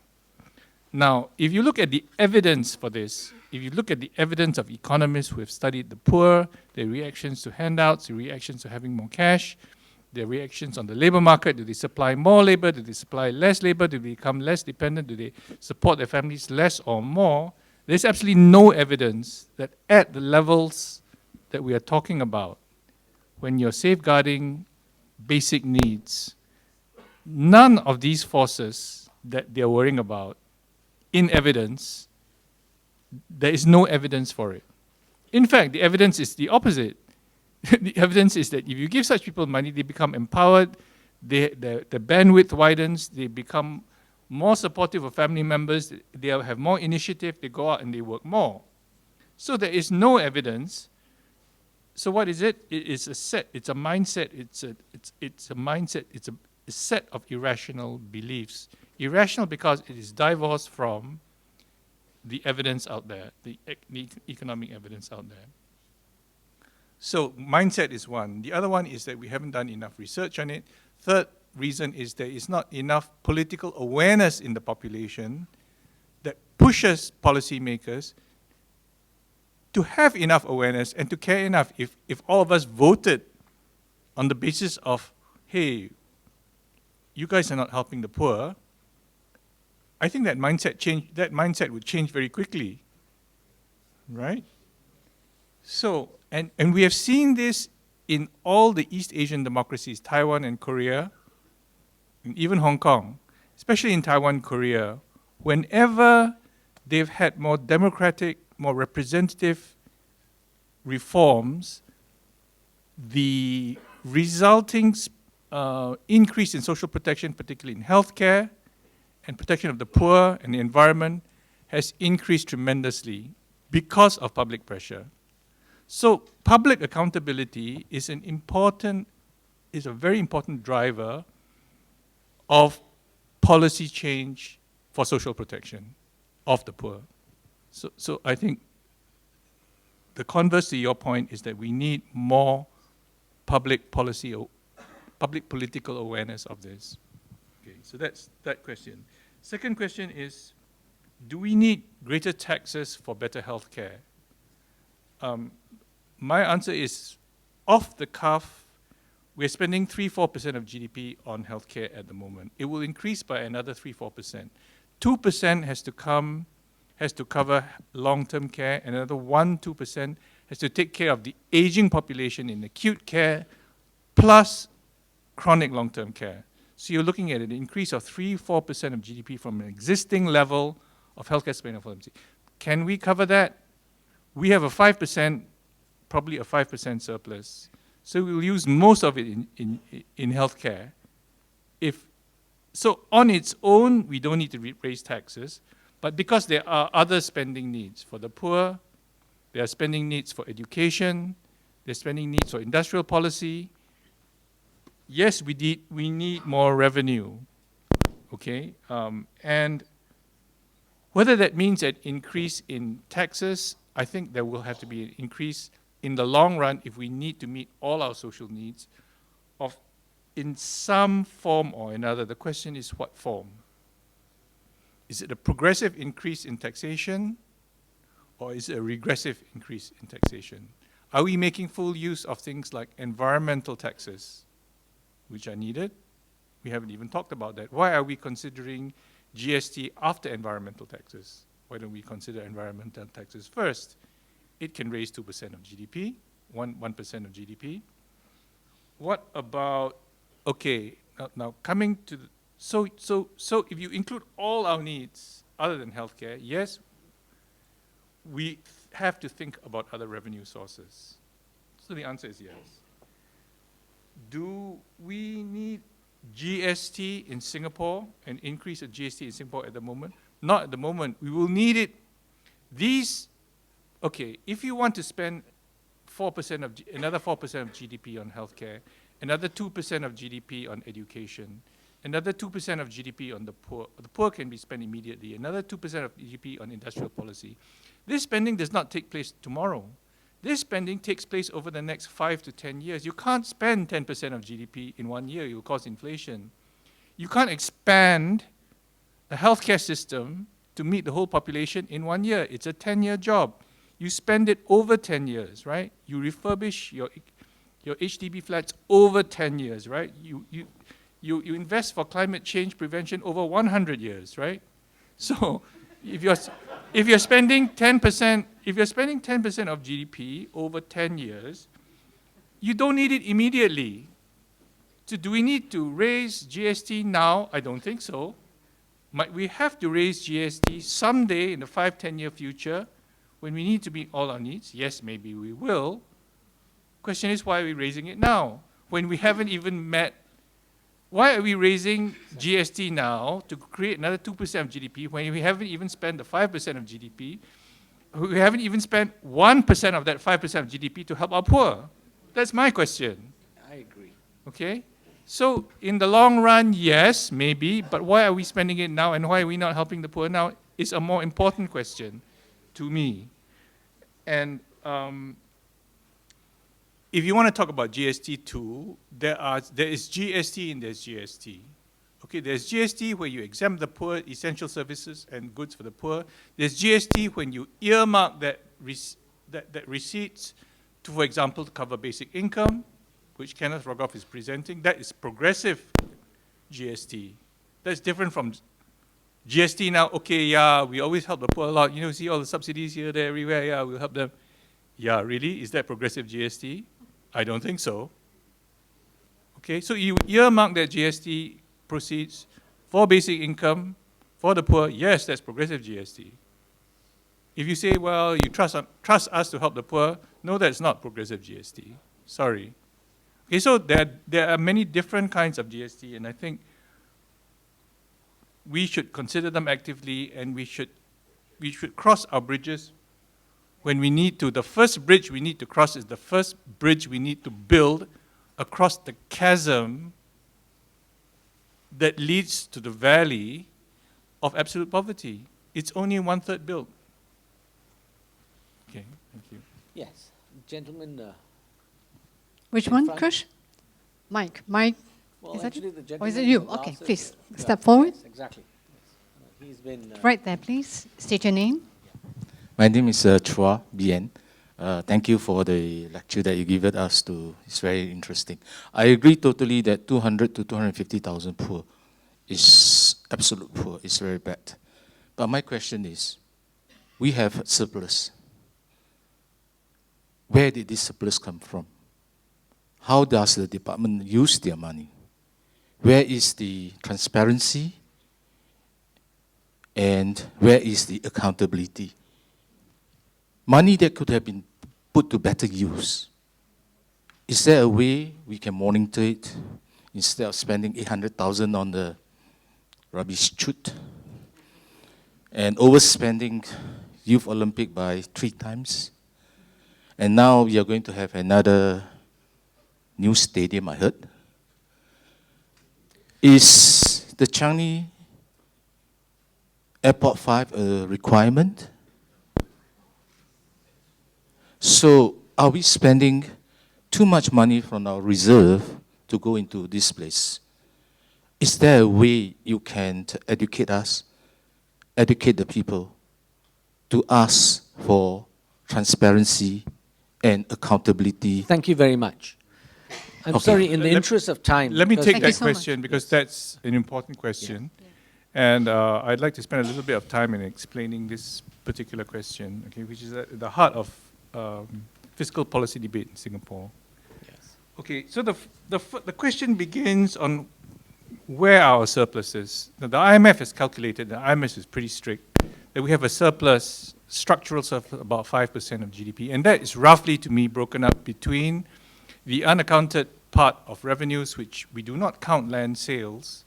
Now, if you look at the evidence for this, if you look at the evidence of economists who have studied the poor, their reactions to handouts, their reactions to having more cash, their reactions on the labor market, do they supply more labor, do they supply less labor, do they become less dependent, do they support their families less or more, there's absolutely no evidence that at the levels that we are talking about, when you're safeguarding basic needs, none of these forces that they're worrying about in evidence, there is no evidence for it. In fact, the evidence is the opposite. The evidence is that if you give such people money, they become empowered, the bandwidth widens, they become more supportive of family members, they have more initiative, they go out and they work more. So there is no evidence. So what is it? It is a set, it's a mindset, it's a mindset, it's a set of irrational beliefs. Irrational because it is divorced from the evidence out there, the economic evidence out there. So mindset is one. The other one is that we haven't done enough research on it. Third reason is there is not enough political awareness in the population that pushes policymakers to have enough awareness and to care enough. If all of us voted on the basis of, hey, you guys are not helping the poor, I think that mindset would change very quickly, right? So, and we have seen this in all the East Asian democracies, Taiwan and Korea, and even Hong Kong, especially in Taiwan, Korea, whenever they've had more democratic, more representative reforms, the resulting increase in social protection, particularly in healthcare, and protection of the poor and the environment has increased tremendously because of public pressure. So public accountability is a very important driver of policy change for social protection of the poor. So I think the converse to your point is that we need more public policy, public political awareness of this. Okay, so that's that question. Second question is, do we need greater taxes for better health care? My answer is, off the cuff, we're spending 3-4% of GDP on healthcare at the moment. It will increase by another 3-4%. 2% has to cover long-term care, and another 1-2% has to take care of the aging population in acute care, plus chronic long-term care. So you're looking at an increase of 3-4% of GDP from an existing level of healthcare spending. Can we cover that? We have a 5%, probably a 5% surplus. So we'll use most of it in healthcare. So on its own, we don't need to raise taxes, but because there are other spending needs for the poor, there are spending needs for education, there's spending needs for industrial policy. Yes, we need more revenue, okay? And whether that means an increase in taxes, I think there will have to be an increase in the long run if we need to meet all our social needs in some form or another. The question is what form? Is it a progressive increase in taxation, or is it a regressive increase in taxation? Are we making full use of things like environmental taxes, which are needed? We haven't even talked about that. Why are we considering GST after environmental taxes? Why don't we consider environmental taxes first? It can raise 2% of GDP, 1% of GDP. What about, okay, now coming to the, so if you include all our needs other than healthcare, yes, we have to think about other revenue sources. So the answer is yes. Do we need GST in Singapore, an increase of GST in Singapore at the moment? Not at the moment. We will need it. Okay, if you want to spend another 4% of GDP on healthcare, another 2% of GDP on education, another 2% of GDP on the poor can be spent immediately, another 2% of GDP on industrial policy. This spending does not take place tomorrow. This spending takes place over the next 5 to 10 years. You can't spend 10% of GDP in 1 year. It will cause inflation. You can't expand a healthcare system to meet the whole population in 1 year. It's a 10-year job. You spend it over 10 years, right? You refurbish your HDB flats over 10 years, right? You invest for climate change prevention over 100 years, right? So if you're spending 10%, if you're spending 10% of GDP over 10 years, you don't need it immediately. So do we need to raise GST now? I don't think so. Might we have to raise GST someday in the 5-10-year future when we need to meet all our needs? Yes, maybe we will. Question is, why are we raising it now? When we haven't even met, why are we raising GST now to create another 2% of GDP when we haven't even spent the 5% of GDP? We haven't even spent 1% of that 5% of GDP to help our poor. That's my question. I agree. Okay? So in the long run, yes, maybe, but why are we spending it now and why are we not helping the poor now is a more important question to me. And if you want to talk about GST too, there is GST and there's GST. Okay, there's GST where you exempt the poor, essential services and goods for the poor. There's GST when you earmark that receipts to, for example, to cover basic income, which Kenneth Rogoff is presenting. That is progressive GST. That's different from GST now. Okay, yeah, we always help the poor a lot. You know, see all the subsidies here, there, everywhere. Yeah, we'll help them. Yeah, really? Is that progressive GST? I don't think so. Okay, so you earmark that GST proceeds for basic income, for the poor. Yes, that's progressive GST. If you say, well, you trust us to help the poor, no, that's not progressive GST. Sorry. Okay, so there are many different kinds of GST, and I think we should consider them actively, and we should cross our bridges when we need to. The first bridge we need to cross is the first bridge we need to build across the chasm that leads to the valley of absolute poverty. It's only 1/3 built. Okay, thank you. Yes, gentlemen. Which in one, front. Krish? Mike. Well, Is that actually, you? the Or gentleman is it you? with Okay, glasses, please, yeah, step forward. Yes, exactly. Yes. He's been Right there, please. State your name. My name is Chua Bien. Thank you for the lecture that you given us. It's very interesting. I agree totally that 200 to 250,000 poor is absolute poor. It's very bad. But my question is, we have surplus. Where did this surplus come from? How does the department use their money? Where is the transparency? And where is the accountability? Money that could have been put to better use. Is there a way we can monitor it instead of spending 800,000 on the rubbish chute and overspending Youth Olympic by 3 times? And now we are going to have another new stadium, I heard. Is the Changi Airport 5 a requirement? So are we spending too much money from our reserve to go into this place? Is there a way you can educate us, educate the people, to ask for transparency and accountability? Thank you very much. I'm Okay. sorry, in the Let- interest of time. Let me because- take Thank you that so much. question because that's an important question. And I'd like to spend a little bit of time in explaining this particular question, okay, which is at the heart of fiscal policy debate in Singapore. Yes. Okay, so the question begins on where our surplus is. Now, the IMF has calculated, the IMF is pretty strict, that we have a surplus, structural surplus, about 5% of GDP. And that is roughly, to me, broken up between the unaccounted part of revenues, which we do not count land sales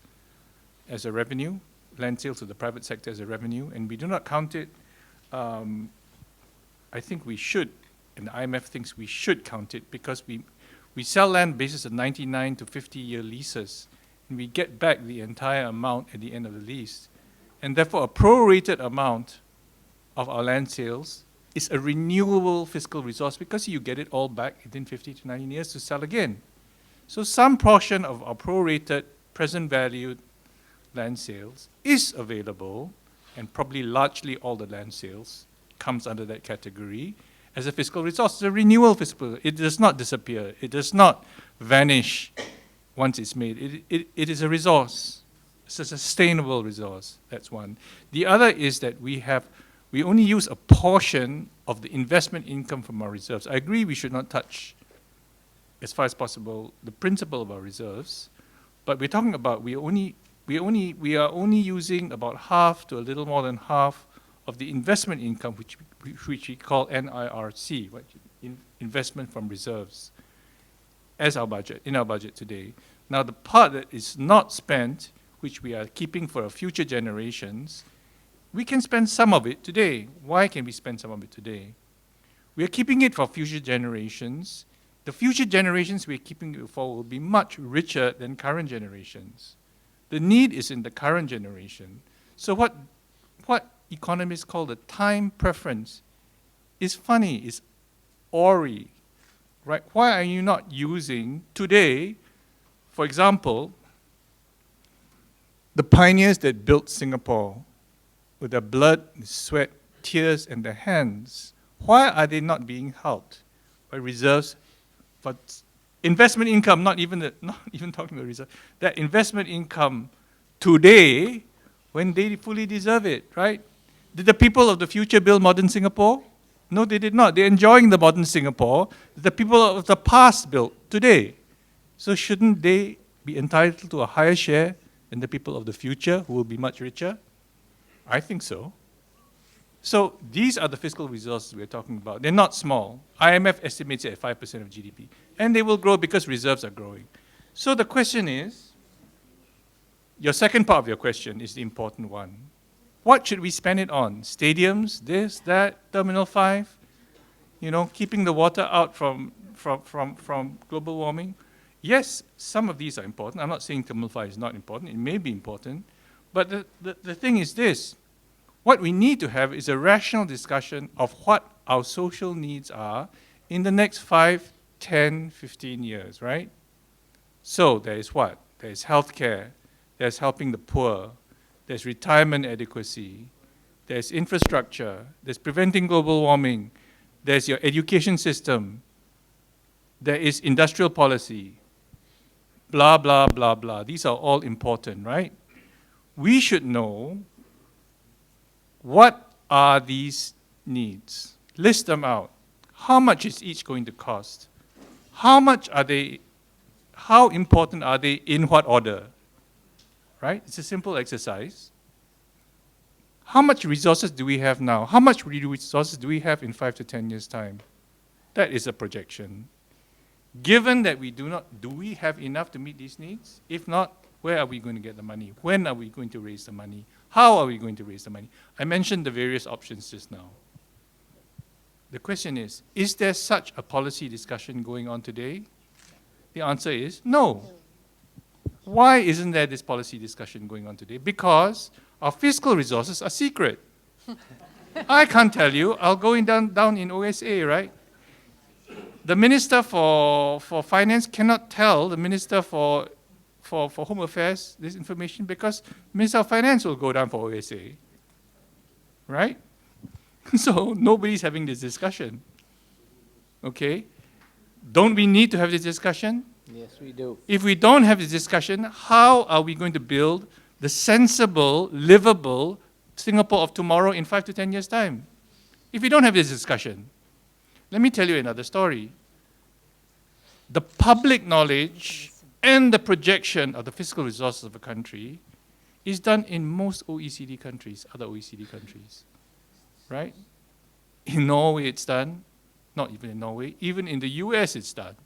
as a revenue, land sales to the private sector as a revenue, and we do not count it, I think we should, and the IMF thinks we should count it because we sell land basis of 99 to 50-year leases, and we get back the entire amount at the end of the lease. And therefore, a prorated amount of our land sales is a renewable fiscal resource because you get it all back within 50 to 90 years to sell again. So some portion of our prorated present valued land sales is available and probably largely all the land sales comes under that category as a fiscal resource. It's a renewal fiscal. It does not disappear. It does not vanish once it's made. It is a resource. It's a sustainable resource. That's one. The other is that we only use a portion of the investment income from our reserves. I agree we should not touch, as far as possible, the principle of our reserves, but we're talking about we are only using about half to a little more than half of the investment income, which we call NIRC, investment from reserves, as our budget, in our budget today. Now the part that is not spent, which we are keeping for our future generations, we can spend some of it today. Why can we spend some of it today? We are keeping it for future generations. The future generations we're keeping it for will be much richer than current generations. The need is in the current generation. So what economists call the time preference is funny, is awry, right? Why are you not using today, for example, the pioneers that built Singapore with their blood, sweat, tears, and their hands? Why are they not being helped by reserves for investment income, not even talking about reserves, that investment income today when they fully deserve it, right? Did the people of the future build modern Singapore? No, they did not. They're enjoying the modern Singapore that the people of the past built today. So shouldn't they be entitled to a higher share than the people of the future who will be much richer? I think so. So these are the fiscal resources we're talking about. They're not small. IMF estimates it at 5% of GDP. And they will grow because reserves are growing. So the question is, your second part of your question is the important one. What should we spend it on? Stadiums, this, that, Terminal 5? You know, keeping the water out from global warming? Yes, some of these are important. I'm not saying Terminal 5 is not important. It may be important. But the thing is this. What we need to have is a rational discussion of what our social needs are in the next 5, 10, 15 years, right? So there is what? There is healthcare, there's helping the poor, there's retirement adequacy, there's infrastructure, there's preventing global warming, there's your education system, there is industrial policy, blah, blah, blah, blah. These are all important, right? We should know what are these needs? List them out. How much is each going to cost? How much are they, how important are they in what order? Right? It's a simple exercise. How much resources do we have now? How much resources do we have in 5 to 10 years' time? That is a projection. Given that we do we have enough to meet these needs? If not, where are we going to get the money? When are we going to raise the money? How are we going to raise the money? I mentioned the various options just now. The question is there such a policy discussion going on today? The answer is no. Why isn't there this policy discussion going on today? Because our fiscal resources are secret. I can't tell you. I'll go down in OSA, right? The Minister for Finance cannot tell the Minister for Home Affairs this information because Minister of Finance will go down for OSA, right? So nobody's having this discussion, okay? Don't we need to have this discussion? Yes, we do. If we don't have this discussion, how are we going to build the sensible, livable Singapore of tomorrow in 5 to 10 years' time? If we don't have this discussion, let me tell you another story. The public knowledge and the projection of the fiscal resources of a country is done in most OECD countries, other OECD countries, right? In Norway it's done, not even in Norway, even in the US it's done.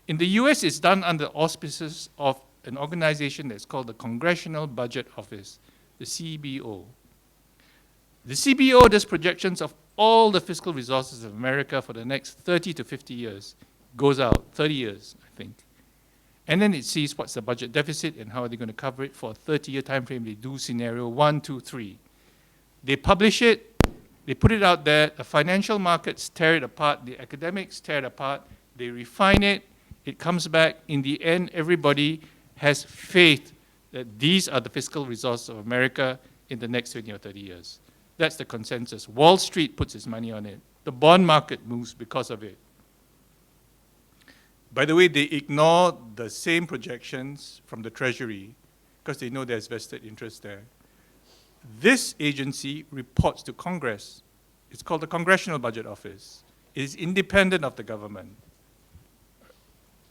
In the US it's done under auspices of an organization that's called the Congressional Budget Office, the CBO. The CBO does projections of all the fiscal resources of America for the next 30 to 50 years. Goes out, 30 years, I think. And then it sees what's the budget deficit and how are they going to cover it for a 30-year time frame. They do scenario 1, 2, 3. They publish it, they put it out there, the financial markets tear it apart, the academics tear it apart, they refine it, it comes back. In the end, everybody has faith that these are the fiscal resources of America in the next 20 or 30 years. That's the consensus. Wall Street puts its money on it. The bond market moves because of it. By the way, they ignore the same projections from the Treasury because they know there's vested interest there. This agency reports to Congress. It's called the Congressional Budget Office. It is independent of the government.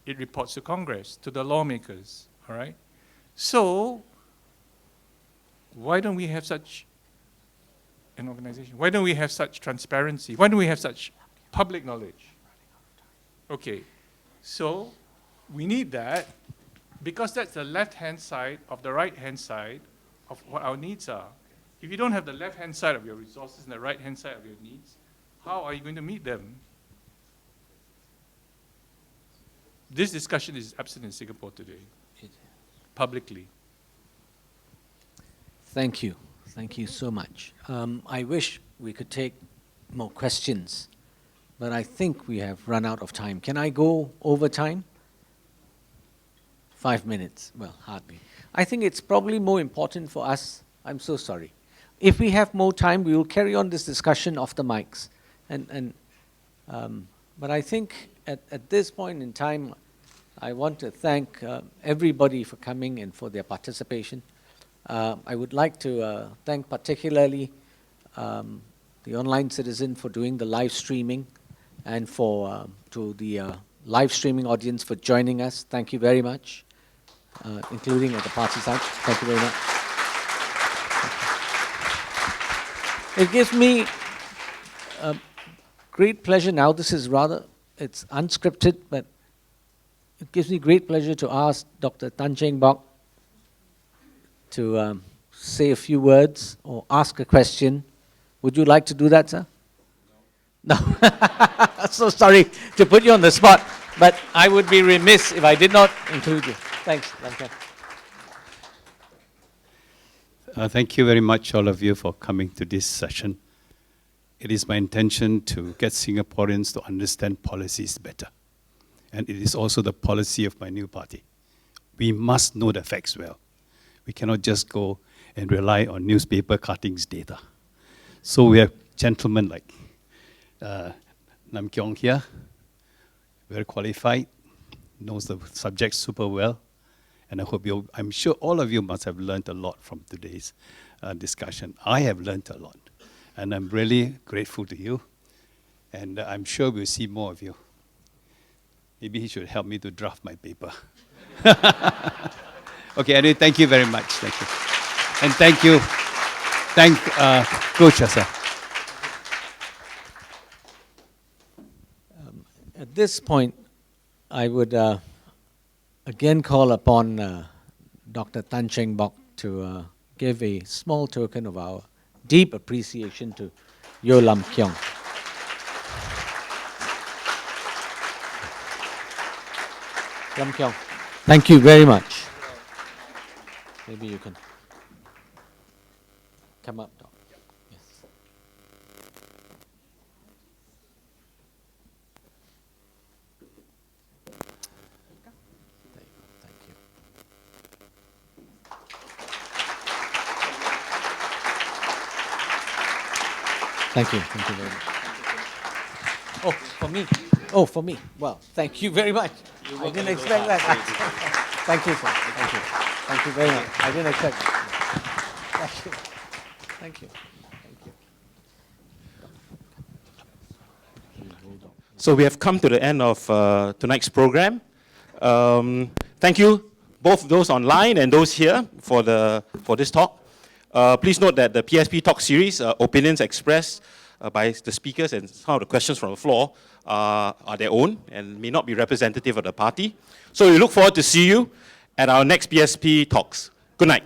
It reports to Congress, to the lawmakers, all right? So, why don't we have such an organization? Why don't we have such transparency? Why don't we have such public knowledge? Okay, so we need that because that's the left-hand side of the right-hand side of what our needs are. If you don't have the left-hand side of your resources and the right-hand side of your needs, how are you going to meet them? This discussion is absent in Singapore today, publicly. Thank you. Thank you so much. I wish we could take more questions, but I think we have run out of time. Can I go over time? 5 minutes. Well, hardly. I think it's probably more important for us. I'm so sorry. If we have more time, we will carry on this discussion off the mics. But I think at this point in time, I want to thank everybody for coming and for their participation. I would like to thank particularly the online citizen for doing the live streaming and for to the live streaming audience for joining us. Thank you very much, including at the party side. Thank you very much. It gives me great pleasure now. This is it's unscripted, but it gives me great pleasure to ask Dr. Tan Cheng Bock to say a few words or ask a question. Would you like to do that, sir? No. So sorry to put you on the spot, but I would be remiss if I did not include you. Thanks. Thank you very much, all of you, for coming to this session. It is my intention to get Singaporeans to understand policies better. And it is also the policy of my new party. We must know the facts well. We cannot just go and rely on newspaper cuttings data. So we have gentlemen like Nam Keong here, very qualified, knows the subject super well. And I'm sure all of you must have learned a lot from today's discussion. I have learned a lot. And I'm really grateful to you. And I'm sure we'll see more of you. Maybe he should help me to draft my paper. Okay, anyway, thank you very much. Thank you. And thank you. Thank Coach sir. At this point, I would again call upon Dr. Tan Cheng Bock to give a small token of our deep appreciation to Yeoh Lam Keong. Lam Keong, thank you very much. Maybe you can come up, Doc. Yes. There you go. Thank you. Thank you. Thank you very much. Oh, for me. Oh, for me. Well, thank you very much. I didn't expect that. Thank you, sir. Thank you. Thank you very much. I didn't expect that. Thank you. Thank you. Thank you. So we have come to the end of tonight's program. Thank you, both those online and those here for this talk. Please note that the PSP Talk series, opinions expressed by the speakers and some of the questions from the floor are their own and may not be representative of the party. So we look forward to see you at our next PSP Talks. Good night.